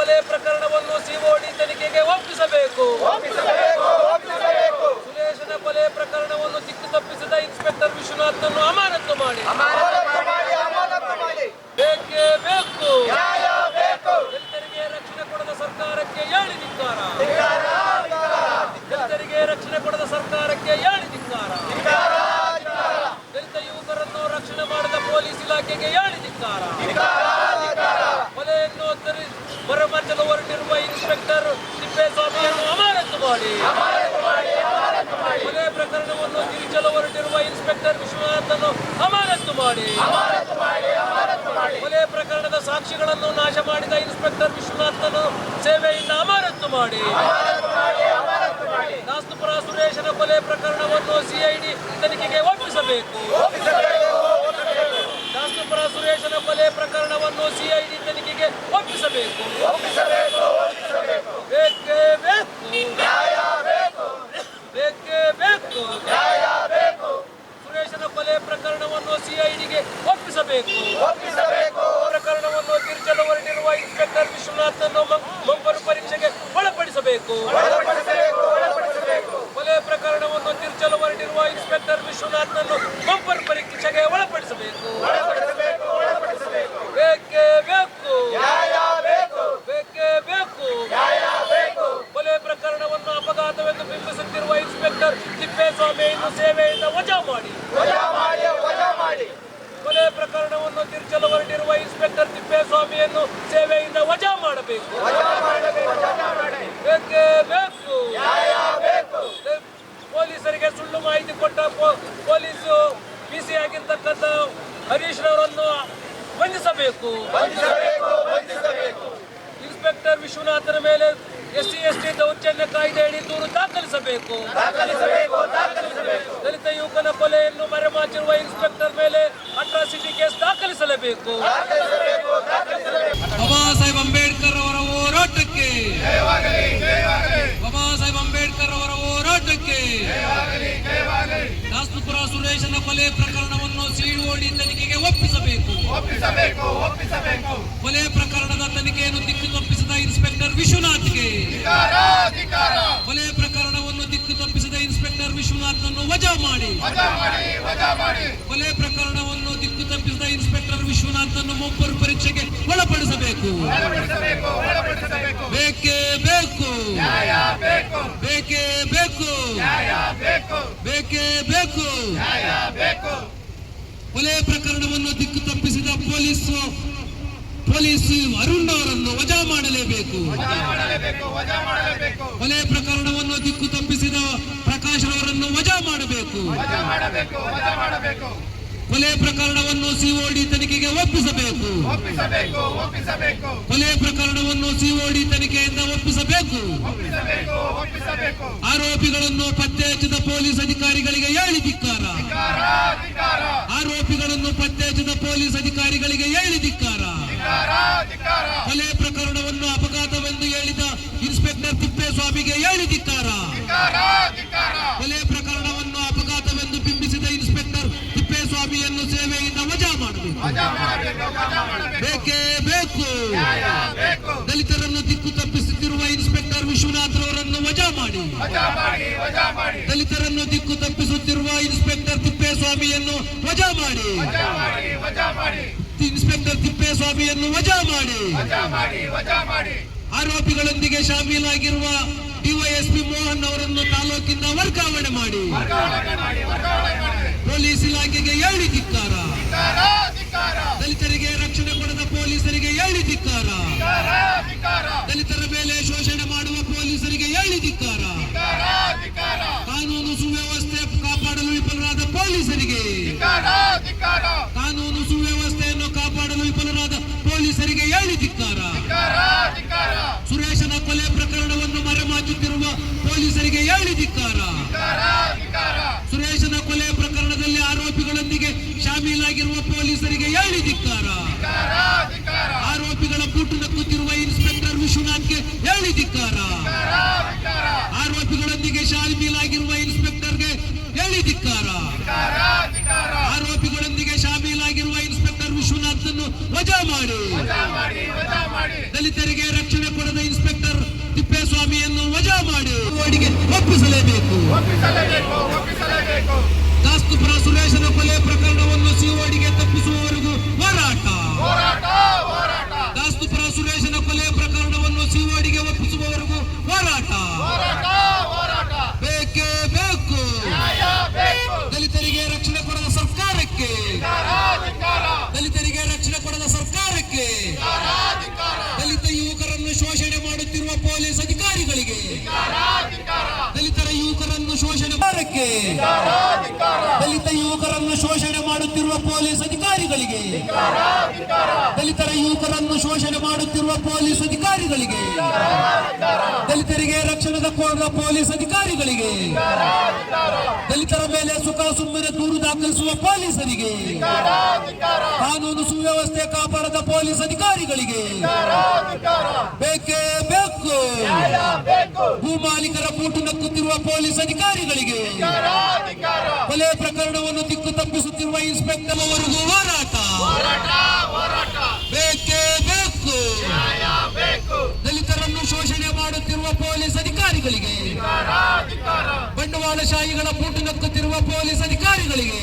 ಕೊಲೆ ಪ್ರಕರಣವನ್ನು ಸಿಒಡಿ ತನಿಖೆಗೆ ಒಪ್ಪಿಸಬೇಕು. ಸುರೇಶನ ಕೊಲೆ ಪ್ರಕರಣವನ್ನು ದಿಕ್ಕು ತಪ್ಪಿಸಿದ ಇನ್ಸ್ಪೆಕ್ಟರ್ ವಿಶ್ವನಾಥ್ನನ್ನು ಅಮಾನತು ಮಾಡಿ. ಬೇಕೇ ಬೇಕು. ದಲಿತರಿಗೆ ರಕ್ಷಣೆ ಕೊಡದ ಸರ್ಕಾರಕ್ಕೆ ಹೇಳಿ ಧಿಕ್ಕಾರ. ದಲಿತರಿಗೆ ರಕ್ಷಣೆ ಕೊಡದ ಸರ್ಕಾರಕ್ಕೆ ಹೇಳಿ ಧಿಕ್ಕಾರ. ದಲಿತ ಯುವಕರನ್ನು ರಕ್ಷಣೆ ಮಾಡದ ಪೊಲೀಸ್ ಇಲಾಖೆಗೆ ಹೇಳಿ ಧಿಕ್ಕಾರ. ಕೊಲೆಯನ್ನು ಮರೆಮಾಚಲು ಹೊರಟಿರುವ ಇನ್ಸ್ಪೆಕ್ಟರ್ ತಿಪ್ಪೇಸ್ವಾಮಿಯನ್ನು ಅಮಾನತು ಮಾಡಿ. ಕೊಲೆ ಪ್ರಕರಣವನ್ನು ತಿರುಚಲು ಹೊರಟಿರುವ ಇನ್ಸ್ಪೆಕ್ಟರ್ ವಿಶ್ವನಾಥನ್ನು ಅಮಾನತು ಮಾಡಿ. ಕೊಲೆ ಪ್ರಕರಣದ ಸಾಕ್ಷಿಗಳನ್ನು ನಾಶ ಮಾಡಿದ ಇನ್ಸ್ಪೆಕ್ಟರ್ ವಿಶ್ವನಾಥನ್ನು ಸೇವೆಯಿಂದ ಅಮಾನತು ಮಾಡಿ. ದಾಸ್ತುಪುರ ಸುರೇಶನ ಕೊಲೆ ಪ್ರಕರಣವನ್ನು ಸಿಐಡಿ ತನಿಖೆಗೆ ಒಪ್ಪಿಸಬೇಕು. ದಾಸ್ತುಪುರ ಸುರೇಶನ ಕೊಲೆ ಪ್ರಕರಣವನ್ನು ಸಿಐಡಿ ತನಿಖೆಗೆ ಒಪ್ಪಿಸಬೇಕು. ಬೇಕೇ ಬೇಕು. ಬೇಕೇ ಬೇಕು. ಸುರೇಶನ ಕೊಲೆ ಪ್ರಕರಣವನ್ನು ಸಿಐಡಿಗೆ ಒಪ್ಪಿಸಬೇಕು. ಪ್ರಕರಣವನ್ನು ತಿರುಚಲು ಹೊರಟಿರುವ ಇನ್ಸ್ಪೆಕ್ಟರ್ ವಿಶ್ವನಾಥ್ನನ್ನು ಮಂಪರು ಪರೀಕ್ಷೆಗೆ ಒಳಪಡಿಸಬೇಕು. ಕೊಲೆ ಪ್ರಕರಣವನ್ನು ತಿರುಚಲು ಹೊರಟಿರುವ ಇನ್ಸ್ಪೆಕ್ಟರ್ ವಿಶ್ವನಾಥ್ನನ್ನು ಮಂಪರು ಪರೀಕ್ಷೆಗೆ ಒಳಪಡಿಸಬೇಕು. ಬೇಕೇ ಬೇಕು. ಬೇಕೇ ಬೇಕು. ಕೊಲೆ ಪ್ರಕರಣವನ್ನು ಅಪಘಾತವೆಂದು ಬಿಂಬಿಸುತ್ತಿರುವ ಇನ್ಸ್ಪೆಕ್ಟರ್ ತಿಪ್ಪೇಸ್ವಾಮಿಯನ್ನು ಸೇವೆಯಿಂದ ವಜಾ ಮಾಡಿ. ಕೊಲೆ ಪ್ರಕರಣವನ್ನು ತಿರುಚಲು ಹೊರಟಿರುವ ಇನ್ಸ್ಪೆಕ್ಟರ್ ತಿಪ್ಪೇಸ್ವಾಮಿಯನ್ನು ಸೇವೆಯಿಂದ ವಜಾ ಮಾಡಬೇಕು. ಬೇಕೇ ಬೇಕು. ಪೊಲೀಸರಿಗೆ ಸುಳ್ಳು ಮಾಹಿತಿ ಕೊಟ್ಟ ಪೊಲೀಸು ಬಿಸಿ ಆಗಿರ್ತಕ್ಕಂಥ ಹರೀಶ್ ರವರನ್ನು ಬಂಧಿಸಬೇಕು. ಇನ್ಸ್ಪೆಕ್ಟರ್ ವಿಶ್ವನಾಥನ ಮೇಲೆ SC/ST ದೌರ್ಜನ್ಯ ಕಾಯ್ದೆಯಡಿ ದೂರು ದಾಖಲಿಸಬೇಕು. ದಲಿತ ಯುವಕನ ಕೊಲೆಯನ್ನು ಮರೆಮಾಚಿರುವ ಇನ್ಸ್ಪೆಕ್ಟರ್ ಮೇಲೆ ಅಟ್ರಾಸಿಟಿ ಕೇಸ್ ದಾಖಲಿಸಲೇಬೇಕು. ಬಾಬಾ ಸಾಹೇಬ್ ಅಂಬೇಡ್ಕರ್ ಅವರ ಹೋರಾಟಕ್ಕೆ. ಬಾಬಾ ಸಾಹೇಬ್ ಅಂಬೇಡ್ಕರ್ ಅವರ ಹೋರಾಟಕ್ಕೆ. ದಾಸ್ತುಪುರ ಸುರೇಶನ ಕೊಲೆ ಪ್ರಕರಣವನ್ನು ಸಿಒಡಿ ತನಿಖೆಗೆ ಒಪ್ಪಿಸಬೇಕು. ಕೊಲೆ ಪ್ರಕರಣದ ತನಿಖೆಯನ್ನು ದಿಕ್ಕು ತಪ್ಪಿಸಿದ ಇನ್ಸ್ಪೆಕ್ಟರ್ ವಿಶ್ವನಾಥ್ಗೆ. ಕೊಲೆ ಪ್ರಕರಣವನ್ನು ದಿಕ್ಕು ತಪ್ಪಿಸಿದ ಇನ್ಸ್ಪೆಕ್ಟರ್ ವಿಶ್ವನಾಥ್ನನ್ನು ವಜಾ ಮಾಡಿ. ಕೊಲೆ ಪ್ರಕರಣವನ್ನು ದಿಕ್ಕು ತಪ್ಪಿಸಿದ ಇನ್ಸ್ಪೆಕ್ಟರ್ ವಿಶ್ವನಾಥ್ನನ್ನು ಮಂಪರು ಪರೀಕ್ಷೆಗೆ ಒಳಪಡಿಸಬೇಕು. ಬೇಕೇ ಬೇಕು. ಬೇಕೇ ಬೇಕು. ಬೇಕೇ ಬೇಕು. ಕೊಲೆ ಪ್ರಕರಣವನ್ನು ದಿಕ್ಕು ತಪ್ಪಿಸಿದ ಪೊಲೀಸ್ ಅರುಣ್ ಅವರನ್ನು ವಜಾ ಮಾಡಲೇಬೇಕು. ಕೊಲೆ ಪ್ರಕರಣವನ್ನು ದಿಕ್ಕು ತಪ್ಪಿಸಿದ ಪ್ರಕಾಶ್ ಅವರನ್ನು ವಜಾ ಮಾಡಬೇಕು. ಕೊಲೆ ಪ್ರಕರಣವನ್ನು ಸಿಒಡಿ ತನಿಖೆಗೆ ಒಪ್ಪಿಸಬೇಕು. ಕೊಲೆ ಪ್ರಕರಣವನ್ನು ಸಿಒಡಿ ತನಿಖೆಯಿಂದ ಒಪ್ಪಿಸಬೇಕು. ಆರೋಪಿಗಳನ್ನು ಪತ್ತೆ ಹಚ್ಚಿದ ಪೊಲೀಸ್ ಅಧಿಕಾರಿಗಳಿಗೆ ಹೇಳಿ ಧಿಕ್ಕಾರ. ಆರೋಪಿಗಳನ್ನು ಪತ್ತೆ ಹಚ್ಚಿದ ಪೊಲೀಸ್ ಅಧಿಕಾರಿಗಳಿಗೆ ಹೇಳಿ ಧಿಕ್ಕಾರ. ಕೊಲೆ ಪ್ರಕರಣವನ್ನು ಅಪಘಾತವೆಂದು ಹೇಳಿದ ಇನ್ಸ್ಪೆಕ್ಟರ್ ತಿಪ್ಪೇಸ್ವಾಮಿಗೆ ಹೇಳಿ ಧಿಕ್ಕಾರ. ಕೊಲೆ ಪ್ರಕರಣವನ್ನು ಅಪಘಾತವೆಂದು ಬಿಂಬಿಸಿದ ಇನ್ಸ್ಪೆಕ್ಟರ್ ತಿಪ್ಪೇಸ್ವಾಮಿಯನ್ನು ಸೇವೆಯಿಂದ ವಜಾ ಮಾಡಬೇಕು. ಬೇಕೇ ಬೇಕು. ದಲಿತರನ್ನು ದಿಕ್ಕು ತಪ್ಪಿಸುತ್ತಿರುವ ಇನ್ಸ್ಪೆಕ್ಟರ್ ವಿಶ್ವನಾಥ್ ಅವರನ್ನು ವಜಾ ಮಾಡಿ. ದಲಿತರನ್ನು ದಿಕ್ಕು ತಪ್ಪಿಸುತ್ತಿರುವ ಇನ್ಸ್ಪೆಕ್ಟರ್ ತಿಪ್ಪೇಸ್ವಾಮಿಯನ್ನು ವಜಾ ಮಾಡಿ. ಇನ್ಸ್ಪೆಕ್ಟರ್ ತಿಪ್ಪೇಸ್ವಾಮಿಯನ್ನು ವಜಾ ಮಾಡಿ. ಆರೋಪಿಗಳೊಂದಿಗೆ ಶಾಮೀಲಾಗಿರುವ ಡಿವೈಎಸ್ಪಿ ಮೋಹನ್ ಅವರನ್ನು ತಾಲೂಕಿಂದ ವರ್ಗಾವಣೆ ಮಾಡಿ. ಪೊಲೀಸ್ ಇಲಾಖೆಗೆ ಹೇಳಿ ಧಿಕ್ಕಾರ. ದಲಿತರಿಗೆ ರಕ್ಷಣೆ ಕೊಡದ ಪೊಲೀಸರಿಗೆ ಹೇಳಿ ಧಿಕ್ಕಾರ. ದಲಿತರ ಮೇಲೆ ಶೋಷಣೆ ಮಾಡುವ ಪೊಲೀಸರಿಗೆ ಹೇಳಿ ಧಿಕ್ಕಾರ. ಕಾನೂನು ಸುವ್ಯವಸ್ಥೆ ಕಾಪಾಡಲು ವಿಫಲರಾದ ಪೊಲೀಸರಿಗೆ. ಕಾನೂನು ಸುವ್ಯವಸ್ಥೆಯನ್ನು ಕಾಪಾಡಲು ವಿಫಲರಾದ ಪೊಲೀಸರಿಗೆ ಹೇಳಿ ಧಿಕ್ಕಾರ. ಸುರೇಶನ ಕೊಲೆ ಪ್ರಕರಣವನ್ನು ಮರೆಮಾಚುತ್ತಿರುವ ಪೊಲೀಸರಿಗೆ ಹೇಳಿ ಧಿಕ್ಕಾರ. ಸುರೇಶನ ಕೊಲೆ ಪ್ರಕರಣದಲ್ಲಿ ಆರೋಪಿಗಳೊಂದಿಗೆ ಶಾಮೀಲಾಗಿರುವ ಪೊಲೀಸರಿಗೆ ಹೇಳಿ ಧಿಕ್ಕಾರ. ಆರೋಪಿಗಳ ಬೂಟು ನಕ್ಕುತ್ತಿರುವ ಇನ್ಸ್ಪೆಕ್ಟರ್ ವಿಶ್ವನಾಥ್ಗೆ ಹೇಳಿ ಧಿಕ್ಕಾರ. ಆರೋಪಿಗಳೊಂದಿಗೆ ಶಾಮೀಲಾಗಿರುವ ಇನ್ಸ್ಪೆಕ್ಟರ್ಗೆ ಹೇಳಿ ಧಿಕ್ಕಾರ. ಆರೋಪಿಗಳೊಂದಿಗೆ ಶಾಮೀಲಾಗಿರುವ ಇನ್ಸ್ಪೆಕ್ಟರ್ ವಿಶ್ವನಾಥ್ ಅನ್ನು ವಜಾ ಮಾಡಿ. ದಲಿತರಿಗೆ ರಕ್ಷಣೆ ಒಪ್ಪಿಸಲೇಬೇಕು. ದಾಸ್ತುಪುರ ಸುರೇಶನ ಕೊಲೆ ಪ್ರಕರಣವನ್ನು ಸಿಒಡಿಗೆ ತಪ್ಪಿಸುವವರೆಗೂ ಹೋರಾಟ. ದಾಸ್ತುಪುರ ಸುರೇಶನ ಕೊಲೆ ಪ್ರಕರಣವನ್ನು ಸಿಒಡಿಗೆ ಒಪ್ಪಿಸುವವರೆಗೂ ಹೋರಾಟ. ಬೇಕೇ ಬೇಕು. ದಲಿತರಿಗೆ ರಕ್ಷಣೆ ಕೊಡದ ಸರ್ಕಾರಕ್ಕೆ, ದಲಿತರಿಗೆ ರಕ್ಷಣೆ ಕೊಡದ ಸರ್ಕಾರಕ್ಕೆ, ದಲಿತ ಯುವಕರನ್ನು ಶೋಷಣೆ ಮಾಡುತ್ತಿರುವ ಪೊಲೀಸ್ ಅಧಿಕಾರಿಗಳಿಗೆ, ದಲಿತರ ಯುವಕರನ್ನು ಶೋಷಣೆ ಮಾಡಕ್ಕೆ, ದಲಿತ ಯುವಕರನ್ನು ಶೋಷಣೆ ಮಾಡುತ್ತಿರುವ ಪೊಲೀಸ್ ಅಧಿಕಾರಿಗಳಿಗೆ, ದಲಿತರ ಯುವಕರನ್ನು ಶೋಷಣೆ ಮಾಡುತ್ತಿರುವ ಪೊಲೀಸ್ ಅಧಿಕಾರಿಗಳಿಗೆ, ದಲಿತರಿಗೆ ರಕ್ಷಣೆ ಕೊಡದ ಪೊಲೀಸ್ ಅಧಿಕಾರಿಗಳಿಗೆ, ದಲಿತರ ಮೇಲೆ ಸುಖ ಸುಮ್ಮನೆ ದೂರು ದಾಖಲಿಸುವ ಪೊಲೀಸರಿಗೆ, ಕಾನೂನು ಸುವ್ಯವಸ್ಥೆ ಕಾಪಾಡದ ಪೊಲೀಸ್ ಅಧಿಕಾರಿಗಳಿಗೆ ಬೇಕೇ ಬೇಕು. ಭೂಮಾಲೀಕರ ಬೂಟು ನಕ್ಕುತ್ತಿರುವ ಪೊಲೀಸ್ ಅಧಿಕಾರಿಗಳಿಗೆ, ಕೊಲೆ ಪ್ರಕರಣವನ್ನು ದಿಕ್ಕು ತಪ್ಪಿಸುತ್ತಿರುವ ಇನ್ಸ್ಪೆಕ್ಟರ್ ಅವರಿಗೂ ಹೋರಾಟ. ಬೇಕೇ ಬೇಕು. ದಲಿತರನ್ನು ಶೋಷಣೆ ಮಾಡುತ್ತಿರುವ ಪೊಲೀಸ್ ಅಧಿಕಾರಿಗಳಿಗೆ, ಬಂಡವಾಳಶಾಹಿಗಳ ಬೂಟು ನಕ್ಕುತ್ತಿರುವ ಪೊಲೀಸ್ ಅಧಿಕಾರಿಗಳಿಗೆ,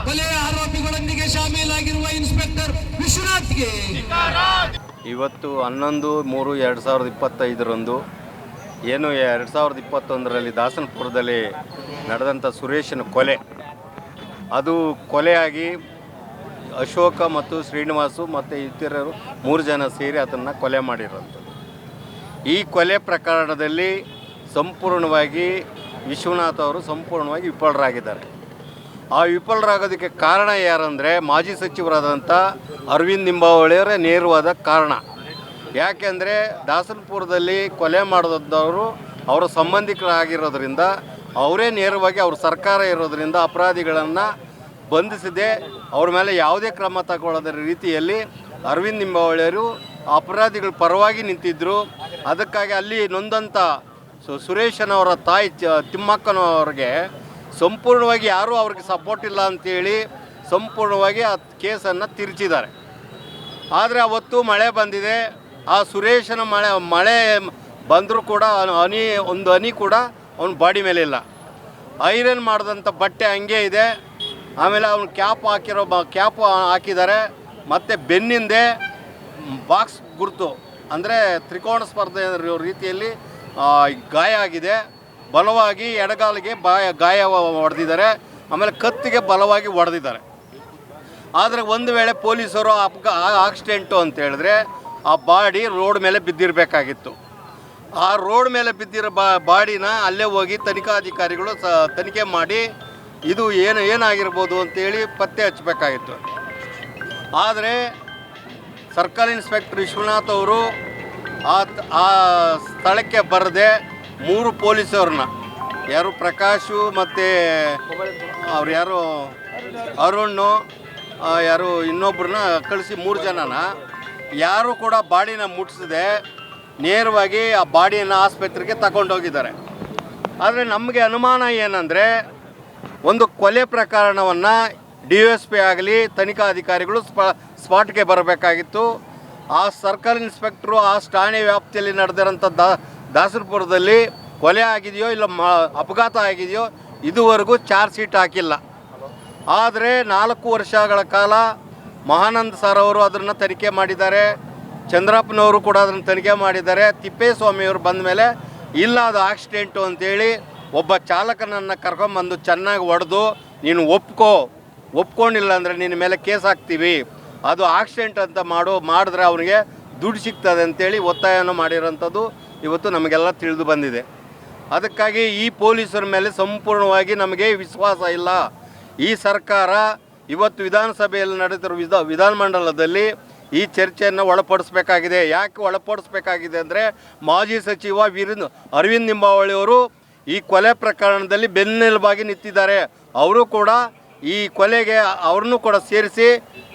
ಕೊಲೆಯ ಆರೋಪಿಗಳೊಂದಿಗೆ ಶಾಮೀಲಾಗಿರುವ ಇನ್ಸ್ಪೆಕ್ಟರ್ ವಿಶ್ವನಾಥ್ಗೆ ಇವತ್ತು 11/3/2025 ಏನು 2021ರಲ್ಲಿ ದಾಸನಪುರದಲ್ಲಿ ನಡೆದಂಥ ಸುರೇಶನ ಕೊಲೆ, ಅದು ಕೊಲೆಯಾಗಿ ಅಶೋಕ ಮತ್ತು ಶ್ರೀನಿವಾಸು ಮತ್ತು ಇತರರು 3 ಜನ ಸೇರಿ ಅದನ್ನು ಕೊಲೆ ಮಾಡಿರೋಂಥದ್ದು. ಈ ಕೊಲೆ ಪ್ರಕರಣದಲ್ಲಿ ಸಂಪೂರ್ಣವಾಗಿ ವಿಶ್ವನಾಥ್ ಅವರು ಸಂಪೂರ್ಣವಾಗಿ ವಿಫಲರಾಗಿದ್ದಾರೆ. ಆ ವಿಫಲರಾಗೋದಕ್ಕೆ ಕಾರಣ ಯಾರಂದರೆ ಮಾಜಿ ಸಚಿವರಾದಂಥ ಅರವಿಂದ್ ಲಿಂಬಾವಳಿಯವರೇ ನೇರವಾದ ಕಾರಣ. ಯಾಕೆಂದರೆ ದಾಸನಪುರದಲ್ಲಿ ಕೊಲೆ ಮಾಡಿದವರು ಅವರ ಸಂಬಂಧಿಕರಾಗಿರೋದ್ರಿಂದ, ಅವರೇ ನೇರವಾಗಿ ಅವ್ರ ಸರ್ಕಾರ ಇರೋದರಿಂದ ಅಪರಾಧಿಗಳನ್ನು ಬಂಧಿಸದೆ ಅವ್ರ ಮೇಲೆ ಯಾವುದೇ ಕ್ರಮ ತಗೊಳ್ಳೋದರ ರೀತಿಯಲ್ಲಿ ಅರವಿಂದ್ ಲಿಂಬಾವಳಿಯವರು ಅಪರಾಧಿಗಳ ಪರವಾಗಿ ನಿಂತಿದ್ದರು. ಅದಕ್ಕಾಗಿ ಅಲ್ಲಿ ನೊಂದಂಥ ಸುರೇಶನವರ ತಾಯಿ ತಿಮ್ಮಕ್ಕನವ್ರಿಗೆ ಸಂಪೂರ್ಣವಾಗಿ ಯಾರೂ ಅವ್ರಿಗೆ ಸಪೋರ್ಟ್ ಇಲ್ಲ ಅಂಥೇಳಿ ಸಂಪೂರ್ಣವಾಗಿ ಆ ಕೇಸನ್ನು ತಿರುಚಿದ್ದಾರೆ. ಆದರೆ ಅವತ್ತು ಮಳೆ ಬಂದಿದೆ. ಆ ಸುರೇಶನ ಮಳೆ ಬಂದರೂ ಕೂಡ ಒಂದು ಹನಿ ಕೂಡ ಅವನ ಬಾಡಿ ಮೇಲೆ ಇಲ್ಲ. ಐರನ್ ಮಾಡಿದಂಥ ಬಟ್ಟೆ ಹಂಗೆ ಇದೆ. ಆಮೇಲೆ ಅವನು ಕ್ಯಾಪ್ ಹಾಕಿದ್ದಾರೆ. ಮತ್ತು ಬೆನ್ನಿಂದೆ ಬಾಕ್ಸ್ ಗುರುತು ಅಂದರೆ ತ್ರಿಕೋಣ ಸ್ಪರ್ಧೆ ರೀತಿಯಲ್ಲಿ ಗಾಯ ಆಗಿದೆ. ಬಲವಾಗಿ ಎಡಗಾಲಿಗೆ ಗಾಯ ಹೊಡೆದಿದ್ದಾರೆ. ಆಮೇಲೆ ಕತ್ತಿಗೆ ಬಲವಾಗಿ ಹೊಡೆದಿದ್ದಾರೆ. ಆದರೆ ಒಂದು ವೇಳೆ ಪೊಲೀಸರು ಆಕ್ಸಿಡೆಂಟು ಅಂತ ಹೇಳಿದ್ರೆ ಆ ಬಾಡಿ ರೋಡ್ ಮೇಲೆ ಬಿದ್ದಿರಬೇಕಾಗಿತ್ತು. ಆ ರೋಡ್ ಮೇಲೆ ಬಿದ್ದಿರೋ ಬಾಡಿನ ಅಲ್ಲೇ ಹೋಗಿ ತನಿಖಾಧಿಕಾರಿಗಳು ತನಿಖೆ ಮಾಡಿ ಇದು ಏನಾಗಿರ್ಬೋದು ಅಂತೇಳಿ ಪತ್ತೆ ಹಚ್ಚಬೇಕಾಗಿತ್ತು. ಆದರೆ ಸರ್ಕಲ್ ಇನ್ಸ್ಪೆಕ್ಟರ್ ವಿಶ್ವನಾಥ್ ಅವರು ಆ ಸ್ಥಳಕ್ಕೆ ಬರದೆ 3 ಪೊಲೀಸವ್ರನ್ನ, ಯಾರು ಪ್ರಕಾಶು ಮತ್ತು ಅವ್ರು ಯಾರು ಅರುಣ್ಣು ಯಾರು ಇನ್ನೊಬ್ಬರನ್ನ ಕಳಿಸಿ 3 ಜನನ ಯಾರು ಕೂಡ ಬಾಡಿನ ಮುಟ್ಟಿಸದೆ ನೇರವಾಗಿ ಆ ಬಾಡಿಯನ್ನು ಆಸ್ಪತ್ರೆಗೆ ತಗೊಂಡೋಗಿದ್ದಾರೆ. ಆದರೆ ನಮಗೆ ಅನುಮಾನ ಏನಂದರೆ, ಒಂದು ಕೊಲೆ ಪ್ರಕರಣವನ್ನು DSP ಆಗಲಿ ತನಿಖಾಧಿಕಾರಿಗಳು ಸ್ಪಾಟ್ಗೆ ಬರಬೇಕಾಗಿತ್ತು. ಆ ಸರ್ಕಲ್ ಇನ್ಸ್ಪೆಕ್ಟ್ರು ಆ ಠಾಣೆ ವ್ಯಾಪ್ತಿಯಲ್ಲಿ ನಡೆದಿರೋಂಥ ದಾಸನಪುರದಲ್ಲಿ ಕೊಲೆ ಆಗಿದೆಯೋ ಇಲ್ಲ ಅಪಘಾತ ಆಗಿದೆಯೋ ಇದುವರೆಗೂ ಚಾರ್ಜ್ ಶೀಟ್ ಹಾಕಿಲ್ಲ. ಆದರೆ 4 ವರ್ಷಗಳ ಕಾಲ ಮಹಾನಂದ್ ಸರ್ ಅವರು ಅದನ್ನು ತನಿಖೆ ಮಾಡಿದ್ದಾರೆ. ಚಂದ್ರಪ್ಪನವರು ಕೂಡ ಅದನ್ನು ತನಿಖೆ ಮಾಡಿದ್ದಾರೆ. ತಿಪ್ಪೇಸ್ವಾಮಿಯವರು ಬಂದ ಮೇಲೆ ಇಲ್ಲ ಅದು ಆಕ್ಸಿಡೆಂಟು ಅಂತೇಳಿ ಒಬ್ಬ ಚಾಲಕನನ್ನು ಕರ್ಕೊಂಬಂದು ಚೆನ್ನಾಗಿ ಹೊಡೆದು ನೀನು ಒಪ್ಕೊಂಡಿಲ್ಲ ಅಂದರೆ ನಿನ್ನ ಮೇಲೆ ಕೇಸ್ ಹಾಕ್ತೀವಿ, ಅದು ಆಕ್ಸಿಡೆಂಟ್ ಅಂತ ಮಾಡಿದ್ರೆ ಅವನಿಗೆ ದುಡ್ಡು ಸಿಗ್ತದೆ ಅಂತೇಳಿ ಒತ್ತಾಯವನ್ನು ಮಾಡಿರೋಂಥದ್ದು ಇವತ್ತು ನಮಗೆಲ್ಲ ತಿಳಿದು ಬಂದಿದೆ. ಅದಕ್ಕಾಗಿ ಈ ಪೊಲೀಸರ ಮೇಲೆ ಸಂಪೂರ್ಣವಾಗಿ ನಮಗೆ ವಿಶ್ವಾಸ ಇಲ್ಲ. ಈ ಸರ್ಕಾರ ಇವತ್ತು ವಿಧಾನಸಭೆಯಲ್ಲಿ ನಡೆದಿರೋ ವಿಧಾನಮಂಡಲದಲ್ಲಿ ಈ ಚರ್ಚೆಯನ್ನು ಒಳಪಡಿಸಬೇಕಾಗಿದೆ. ಯಾಕೆ ಒಳಪಡಿಸಬೇಕಾಗಿದೆ ಅಂದರೆ, ಮಾಜಿ ಸಚಿವ ಅರವಿಂದ್ ಲಿಂಬಾವಳಿಯವರು ಈ ಕೊಲೆ ಪ್ರಕರಣದಲ್ಲಿ ಬೆನ್ನೆಲುಬಾಗಿ ನಿಂತಿದ್ದಾರೆ. ಅವರು ಕೂಡ ಈ ಕೊಲೆಗೆ ಅವ್ರನ್ನೂ ಕೂಡ ಸೇರಿಸಿ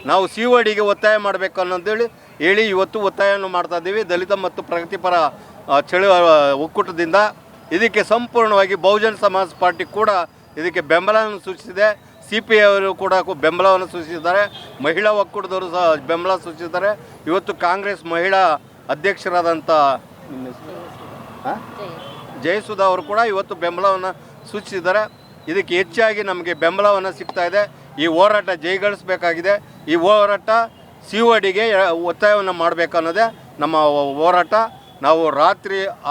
ನಾವು CODಗೆ ಒತ್ತಾಯ ಮಾಡಬೇಕು ಅನ್ನೋದೇಳಿ ಇವತ್ತು ಒತ್ತಾಯವನ್ನು ಮಾಡ್ತಾ ಇದ್ದೀವಿ. ದಲಿತ ಮತ್ತು ಪ್ರಗತಿಪರ ಒಕ್ಕೂಟದಿಂದ ಇದಕ್ಕೆ ಸಂಪೂರ್ಣವಾಗಿ ಬಹುಜನ ಸಮಾಜ ಪಾರ್ಟಿ ಕೂಡ ಇದಕ್ಕೆ ಬೆಂಬಲವನ್ನು ಸೂಚಿಸಿದೆ. CPI ಅವರು ಕೂಡ ಬೆಂಬಲವನ್ನು ಸೂಚಿಸಿದ್ದಾರೆ. ಮಹಿಳಾ ಒಕ್ಕೂಟದವರು ಸಹ ಬೆಂಬಲ ಸೂಚಿಸಿದ್ದಾರೆ. ಇವತ್ತು ಕಾಂಗ್ರೆಸ್ ಮಹಿಳಾ ಅಧ್ಯಕ್ಷರಾದಂಥ ಜಯಸುಧಾ ಅವರು ಕೂಡ ಇವತ್ತು ಬೆಂಬಲವನ್ನು ಸೂಚಿಸಿದ್ದಾರೆ. ಇದಕ್ಕೆ ಹೆಚ್ಚಾಗಿ ನಮಗೆ ಬೆಂಬಲವನ್ನು ಸಿಗ್ತಾ ಇದೆ. ಈ ಹೋರಾಟ ಜಯಗಳಿಸಬೇಕಾಗಿದೆ. ಈ ಹೋರಾಟ CODಗೆ ಒತ್ತಾಯವನ್ನು ಮಾಡಬೇಕನ್ನೋದೇ ನಮ್ಮ ಹೋರಾಟ. ನಾವು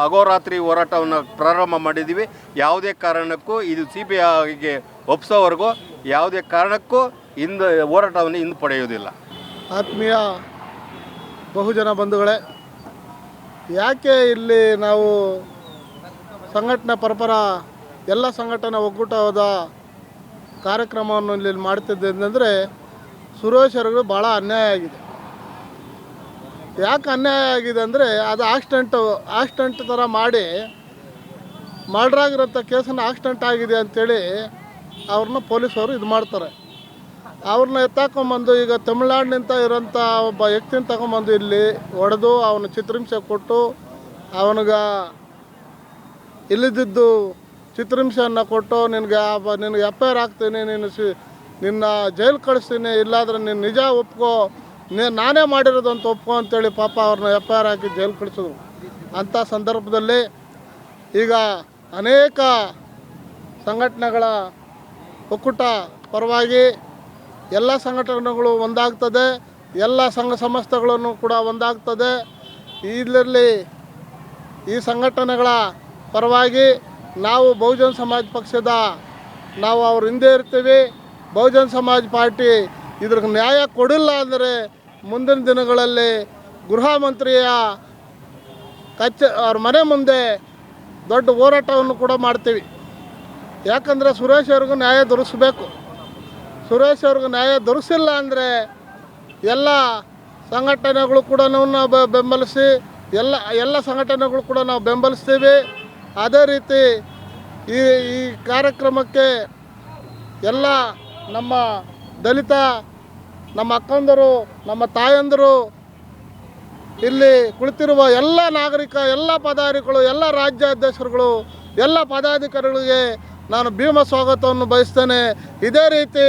ಅಹೋರಾತ್ರಿ ಹೋರಾಟವನ್ನು ಪ್ರಾರಂಭ ಮಾಡಿದ್ದೀವಿ. ಯಾವುದೇ ಕಾರಣಕ್ಕೂ ಇದು CBIಗೆ ಒಪ್ಪಿಸೋವರೆಗೂ ಯಾವುದೇ ಕಾರಣಕ್ಕೂ ಹೋರಾಟವನ್ನು ಹಿಂಪಡೆಯುವುದಿಲ್ಲ. ಆತ್ಮೀಯ ಬಹುಜನ ಬಂಧುಗಳೇ, ಯಾಕೆ ಇಲ್ಲಿ ನಾವು ಸಂಘಟನೆ ಪರಪರ ಎಲ್ಲ ಸಂಘಟನೆ ಒಕ್ಕೂಟದ ಕಾರ್ಯಕ್ರಮವನ್ನು ಇಲ್ಲಿ ಮಾಡ್ತಿದ್ದೆ ಅಂದರೆ ಸುರೇಶ್ ಅವ್ರಿಗೂ ಭಾಳ ಅನ್ಯಾಯ ಆಗಿದೆ. ಯಾಕೆ ಅನ್ಯಾಯ ಆಗಿದೆ ಅಂದರೆ ಅದು ಆಕ್ಸಿಡೆಂಟ್ ಥರ ಮಾಡಿ ಮಾಡ್ರಾಗಿರೋಂಥ ಕೇಸನ್ನು ಆಕ್ಸಿಡೆಂಟ್ ಆಗಿದೆ ಅಂಥೇಳಿ ಅವ್ರನ್ನ ಪೊಲೀಸವರು ಇದು ಮಾಡ್ತಾರೆ. ಅವ್ರನ್ನ ಎತ್ತಾಕೊಂಬಂದು ಈಗ ತಮಿಳ್ನಾಡಿನಿಂದ ಇರೋಂಥ ಒಬ್ಬ ವ್ಯಕ್ತಿನ ತಗೊಂಬಂದು ಇಲ್ಲಿ ಹೊಡೆದು ಅವನ ಚಿತ್ರಹಿಂಸೆ ಕೊಟ್ಟು ಅವನಿಗೆ ಇಲ್ಲಿದ್ದು ಚಿತ್ರಹಿಂಸೆಯನ್ನು ಕೊಟ್ಟು ನಿನಗೆ FIR ಹಾಕ್ತೀನಿ, ನಿನ್ನ ಜೈಲು ಕಳಿಸ್ತೀನಿ, ಇಲ್ಲಾಂದ್ರೆ ನೀನು ನಿಜ ಒಪ್ಕೋ, ನಾನೇ ಮಾಡಿರೋದು ಅಂತ ಒಪ್ಕೋ ಅಂತೇಳಿ ಪಾಪ ಅವ್ರನ್ನ FIR ಹಾಕಿ ಜೈಲು ಕಳಿಸಿದ್ರು. ಅಂಥ ಸಂದರ್ಭದಲ್ಲಿ ಈಗ ಅನೇಕ ಸಂಘಟನೆಗಳ ಒಕ್ಕೂಟ ಪರವಾಗಿ ಎಲ್ಲ ಸಂಘಟನೆಗಳು ಒಂದಾಗ್ತದೆ, ಎಲ್ಲ ಸಂಘ ಸಂಸ್ಥೆಗಳನ್ನು ಕೂಡ ಒಂದಾಗ್ತದೆ. ಇದರಲ್ಲಿ ಈ ಸಂಘಟನೆಗಳ ಪರವಾಗಿ ನಾವು ಬಹುಜನ ಸಮಾಜ ಪಕ್ಷದ ನಾವು ಅವ್ರ ಹಿಂದೆ ಇರ್ತೀವಿ. ಬಹುಜನ ಸಮಾಜ ಪಾರ್ಟಿ ಇದ್ರಿಗೆ ನ್ಯಾಯ ಕೊಡಿಲ್ಲ ಅಂದರೆ ಮುಂದಿನ ದಿನಗಳಲ್ಲಿ ಗೃಹ ಮಂತ್ರಿಯ ಅವ್ರ ಮನೆ ಮುಂದೆ ದೊಡ್ಡ ಹೋರಾಟವನ್ನು ಕೂಡ ಮಾಡ್ತೀವಿ. ಯಾಕಂದರೆ ಸುರೇಶ್ ಅವ್ರಿಗೂ ನ್ಯಾಯ ದೊರಕಿಸ್ಬೇಕು. ಸುರೇಶ್ ಅವ್ರಿಗೆ ನ್ಯಾಯ ದೊರಕಿಸಿಲ್ಲ ಅಂದರೆ ಎಲ್ಲ ಸಂಘಟನೆಗಳು ಕೂಡ ನಾವು ಬೆಂಬಲಿಸಿ ಎಲ್ಲ ಸಂಘಟನೆಗಳು ಕೂಡ ನಾವು ಬೆಂಬಲಿಸ್ತೀವಿ. ಅದೇ ರೀತಿ ಈ ಕಾರ್ಯಕ್ರಮಕ್ಕೆ ಎಲ್ಲ ನಮ್ಮ ದಲಿತ ನಮ್ಮ ಅಕ್ಕಂದರು, ನಮ್ಮ ತಾಯಂದರು, ಇಲ್ಲಿ ಕುಳಿತಿರುವ ಎಲ್ಲ ನಾಗರಿಕ, ಎಲ್ಲ ಪದಾಧಿಕಾರಿಗಳು, ಎಲ್ಲ ರಾಜ್ಯಾಧ್ಯಕ್ಷರುಗಳು, ಎಲ್ಲ ಪದಾಧಿಕಾರಿಗಳಿಗೆ ನಾನು ಭೀಮ ಸ್ವಾಗತವನ್ನು ಬಯಸ್ತೇನೆ. ಇದೇ ರೀತಿ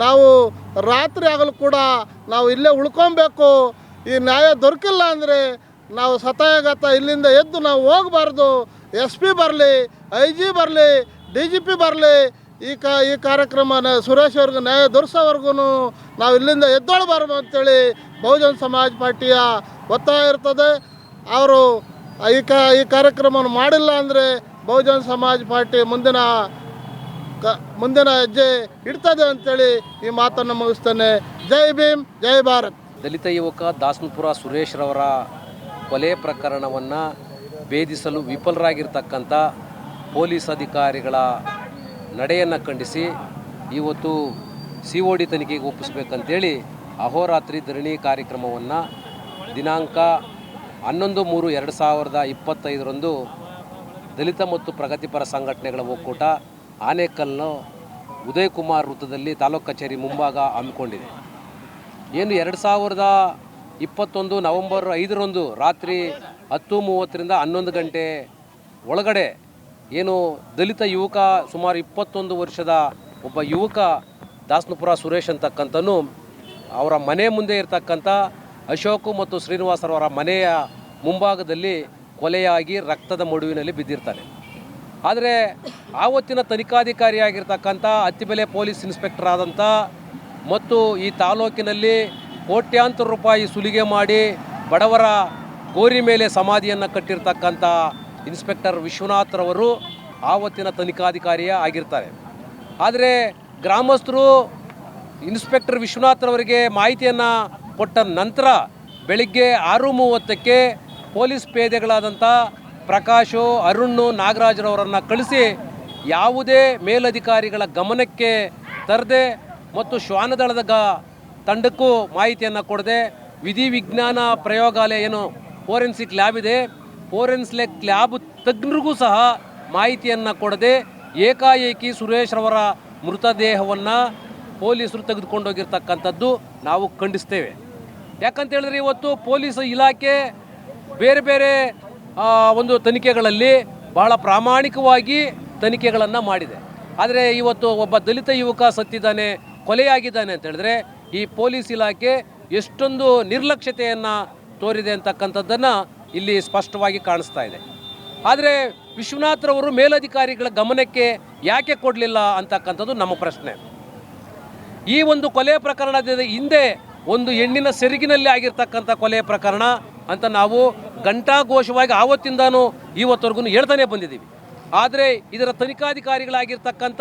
ನಾವು ರಾತ್ರಿ ಆಗಲು ಕೂಡ ನಾವು ಇಲ್ಲೇ ಉಳ್ಕೊಬೇಕು. ಈ ನ್ಯಾಯ ದೊರಕಿಲ್ಲ ಅಂದರೆ ನಾವು ಸತಾಯಗತ ಇಲ್ಲಿಂದ ಎದ್ದು ನಾವು ಹೋಗಬಾರ್ದು. SP ಬರಲಿ, IG ಬರಲಿ, DGP ಬರಲಿ, ಈ ಕಾರ್ಯಕ್ರಮನ ಸುರೇಶ್ ಅವ್ರಿಗೆ ನ್ಯಾಯ ದೊರಕಿಸೋವರೆಗೂ ನಾವು ಇಲ್ಲಿಂದ ಎದ್ದೊಳಬಾರ್ದು ಅಂತೇಳಿ ಬಹುಜನ ಸಮಾಜ ಪಾರ್ಟಿಯ ಒತ್ತಾಯ ಇರ್ತದೆ. ಅವರು ಈ ಕಾರ್ಯಕ್ರಮವನ್ನು ಮಾಡಿಲ್ಲ ಅಂದರೆ ಬಹುಜನ ಸಮಾಜ ಪಾರ್ಟಿ ಮುಂದಿನ ಹೆಜ್ಜೆ ಇಡ್ತದೆ ಅಂತೇಳಿ ಈ ಮಾತನ್ನು ಮುಗಿಸ್ತೇನೆ. ಜೈ ಭೀಮ್, ಜೈ ಭಾರತ್. ದಲಿತ ಯುವಕ ದಾಸನಪುರ ಸುರೇಶ್ರವರ ಕೊಲೆ ಪ್ರಕರಣವನ್ನು ಭೇದಿಸಲು ವಿಫಲರಾಗಿರ್ತಕ್ಕಂಥ ಪೊಲೀಸ್ ಅಧಿಕಾರಿಗಳ ನಡೆಯನ್ನು ಖಂಡಿಸಿ ಇವತ್ತು COD ತನಿಖೆಗೆ ಒಪ್ಪಿಸಬೇಕಂತೇಳಿ ಅಹೋರಾತ್ರಿ ಧರಣಿ ಕಾರ್ಯಕ್ರಮವನ್ನು ದಿನಾಂಕ 11/3/2025 ದಲಿತ ಮತ್ತು ಪ್ರಗತಿಪರ ಸಂಘಟನೆಗಳ ಒಕ್ಕೂಟ ಆನೇಕಲ್ನ ಉದಯ್ ಕುಮಾರ್ ವೃತ್ತದಲ್ಲಿ ತಾಲೂಕು ಕಚೇರಿ ಮುಂಭಾಗ ಹಮ್ಮಿಕೊಂಡಿದೆ. ಏನು 2021 ನವೆಂಬರ್ 5 ರಾತ್ರಿ 10:30ರಿಂದ 11 ಗಂಟೆ ಒಳಗಡೆ ಏನು ದಲಿತ ಯುವಕ ಸುಮಾರು 21 ವರ್ಷದ ಒಬ್ಬ ಯುವಕ ದಾಸನಪುರ ಸುರೇಶ್ ಅಂತಕ್ಕಂಥನು ಅವರ ಮನೆ ಮುಂದೆ ಇರತಕ್ಕಂಥ ಅಶೋಕ್ ಮತ್ತು ಶ್ರೀನಿವಾಸರವರ ಮನೆಯ ಮುಂಭಾಗದಲ್ಲಿ ಕೊಲೆಯಾಗಿ ರಕ್ತದ ಮಡುವಿನಲ್ಲಿ ಬಿದ್ದಿರ್ತಾನೆ. ಆದರೆ ಆವತ್ತಿನ ತನಿಖಾಧಿಕಾರಿಯಾಗಿರ್ತಕ್ಕಂಥ ಅತ್ತಿಬೆಲೆ ಪೊಲೀಸ್ ಇನ್ಸ್ಪೆಕ್ಟರ್ ಆದಂಥ ಮತ್ತು ಈ ತಾಲೂಕಿನಲ್ಲಿ ಕೋಟ್ಯಾಂತರ ರೂಪಾಯಿ ಸುಲಿಗೆ ಮಾಡಿ ಬಡವರ ಗೋರಿ ಮೇಲೆ ಸಮಾಧಿಯನ್ನು ಕಟ್ಟಿರ್ತಕ್ಕಂಥ ಇನ್ಸ್ಪೆಕ್ಟರ್ ವಿಶ್ವನಾಥ್ರವರು ಆವತ್ತಿನ ತನಿಖಾಧಿಕಾರಿಯ ಆಗಿರ್ತಾರೆ. ಆದರೆ ಗ್ರಾಮಸ್ಥರು ಇನ್ಸ್ಪೆಕ್ಟರ್ ವಿಶ್ವನಾಥ್ರವರಿಗೆ ಮಾಹಿತಿಯನ್ನು ಕೊಟ್ಟ ನಂತರ ಬೆಳಿಗ್ಗೆ 6:30ಕ್ಕೆ ಪೊಲೀಸ್ ಪೇದೆಗಳಾದಂಥ ಪ್ರಕಾಶು, ಅರುಣ್, ನಾಗರಾಜ್ರವರನ್ನು ಕಳಿಸಿ ಯಾವುದೇ ಮೇಲಧಿಕಾರಿಗಳ ಗಮನಕ್ಕೆ ತರದೆ ಮತ್ತು ಶ್ವಾನದಳದ ತಂಡಕ್ಕೂ ಮಾಹಿತಿಯನ್ನು ಕೊಡದೆ ವಿಧಿವಿಜ್ಞಾನ ಪ್ರಯೋಗಾಲಯ ಏನು ಫೋರೆನ್ಸಿಕ್ ಲ್ಯಾಬ್ ಇದೆ, ಫೋರೆನ್ಸಿಕ್ ಲ್ಯಾಬ್ ತಜ್ಞರಿಗೂ ಸಹ ಮಾಹಿತಿಯನ್ನು ಕೊಡದೆ ಏಕಾಏಕಿ ಸುರೇಶ್ ರವರ ಮೃತದೇಹವನ್ನು ಪೊಲೀಸರು ತೆಗೆದುಕೊಂಡೋಗಿರ್ತಕ್ಕಂಥದ್ದು ನಾವು ಖಂಡಿಸ್ತೇವೆ. ಯಾಕಂತೇಳಿದ್ರೆ ಇವತ್ತು ಪೊಲೀಸ್ ಇಲಾಖೆ ಬೇರೆ ಬೇರೆ ಒಂದು ತನಿಖೆಗಳಲ್ಲಿ ಬಹಳ ಪ್ರಾಮಾಣಿಕವಾಗಿ ತನಿಖೆಗಳನ್ನು ಮಾಡಿದೆ. ಆದರೆ ಇವತ್ತು ಒಬ್ಬ ದಲಿತ ಯುವಕ ಸತ್ತಿದ್ದಾನೆ, ಕೊಲೆಯಾಗಿದ್ದಾನೆ ಅಂತ ಹೇಳಿದ್ರೆ ಈ ಪೊಲೀಸ್ ಇಲಾಖೆ ಎಷ್ಟೊಂದು ನಿರ್ಲಕ್ಷ್ಯತೆಯನ್ನು ತೋರಿದೆ ಅಂತಕ್ಕಂಥದ್ದನ್ನು ಇಲ್ಲಿ ಸ್ಪಷ್ಟವಾಗಿ ಕಾಣಿಸ್ತಾ ಇದೆ. ಆದರೆ ವಿಶ್ವನಾಥ್ರವರು ಮೇಲಧಿಕಾರಿಗಳ ಗಮನಕ್ಕೆ ಯಾಕೆ ಕೊಡಲಿಲ್ಲ ಅಂತಕ್ಕಂಥದ್ದು ನಮ್ಮ ಪ್ರಶ್ನೆ. ಈ ಒಂದು ಕೊಲೆ ಪ್ರಕರಣದ ಹಿಂದೆ ಒಂದು ಹೆಣ್ಣಿನ ಸೆರಗಿನಲ್ಲಿ ಆಗಿರ್ತಕ್ಕಂಥ ಕೊಲೆ ಪ್ರಕರಣ ಅಂತ ನಾವು ಘಂಟಾಘೋಷವಾಗಿ ಆವತ್ತಿಂದನೂ ಇವತ್ತವರೆಗೂ ಹೇಳ್ತಾನೆ ಬಂದಿದ್ದೀವಿ. ಆದರೆ ಇದರ ತನಿಖಾಧಿಕಾರಿಗಳಾಗಿರ್ತಕ್ಕಂಥ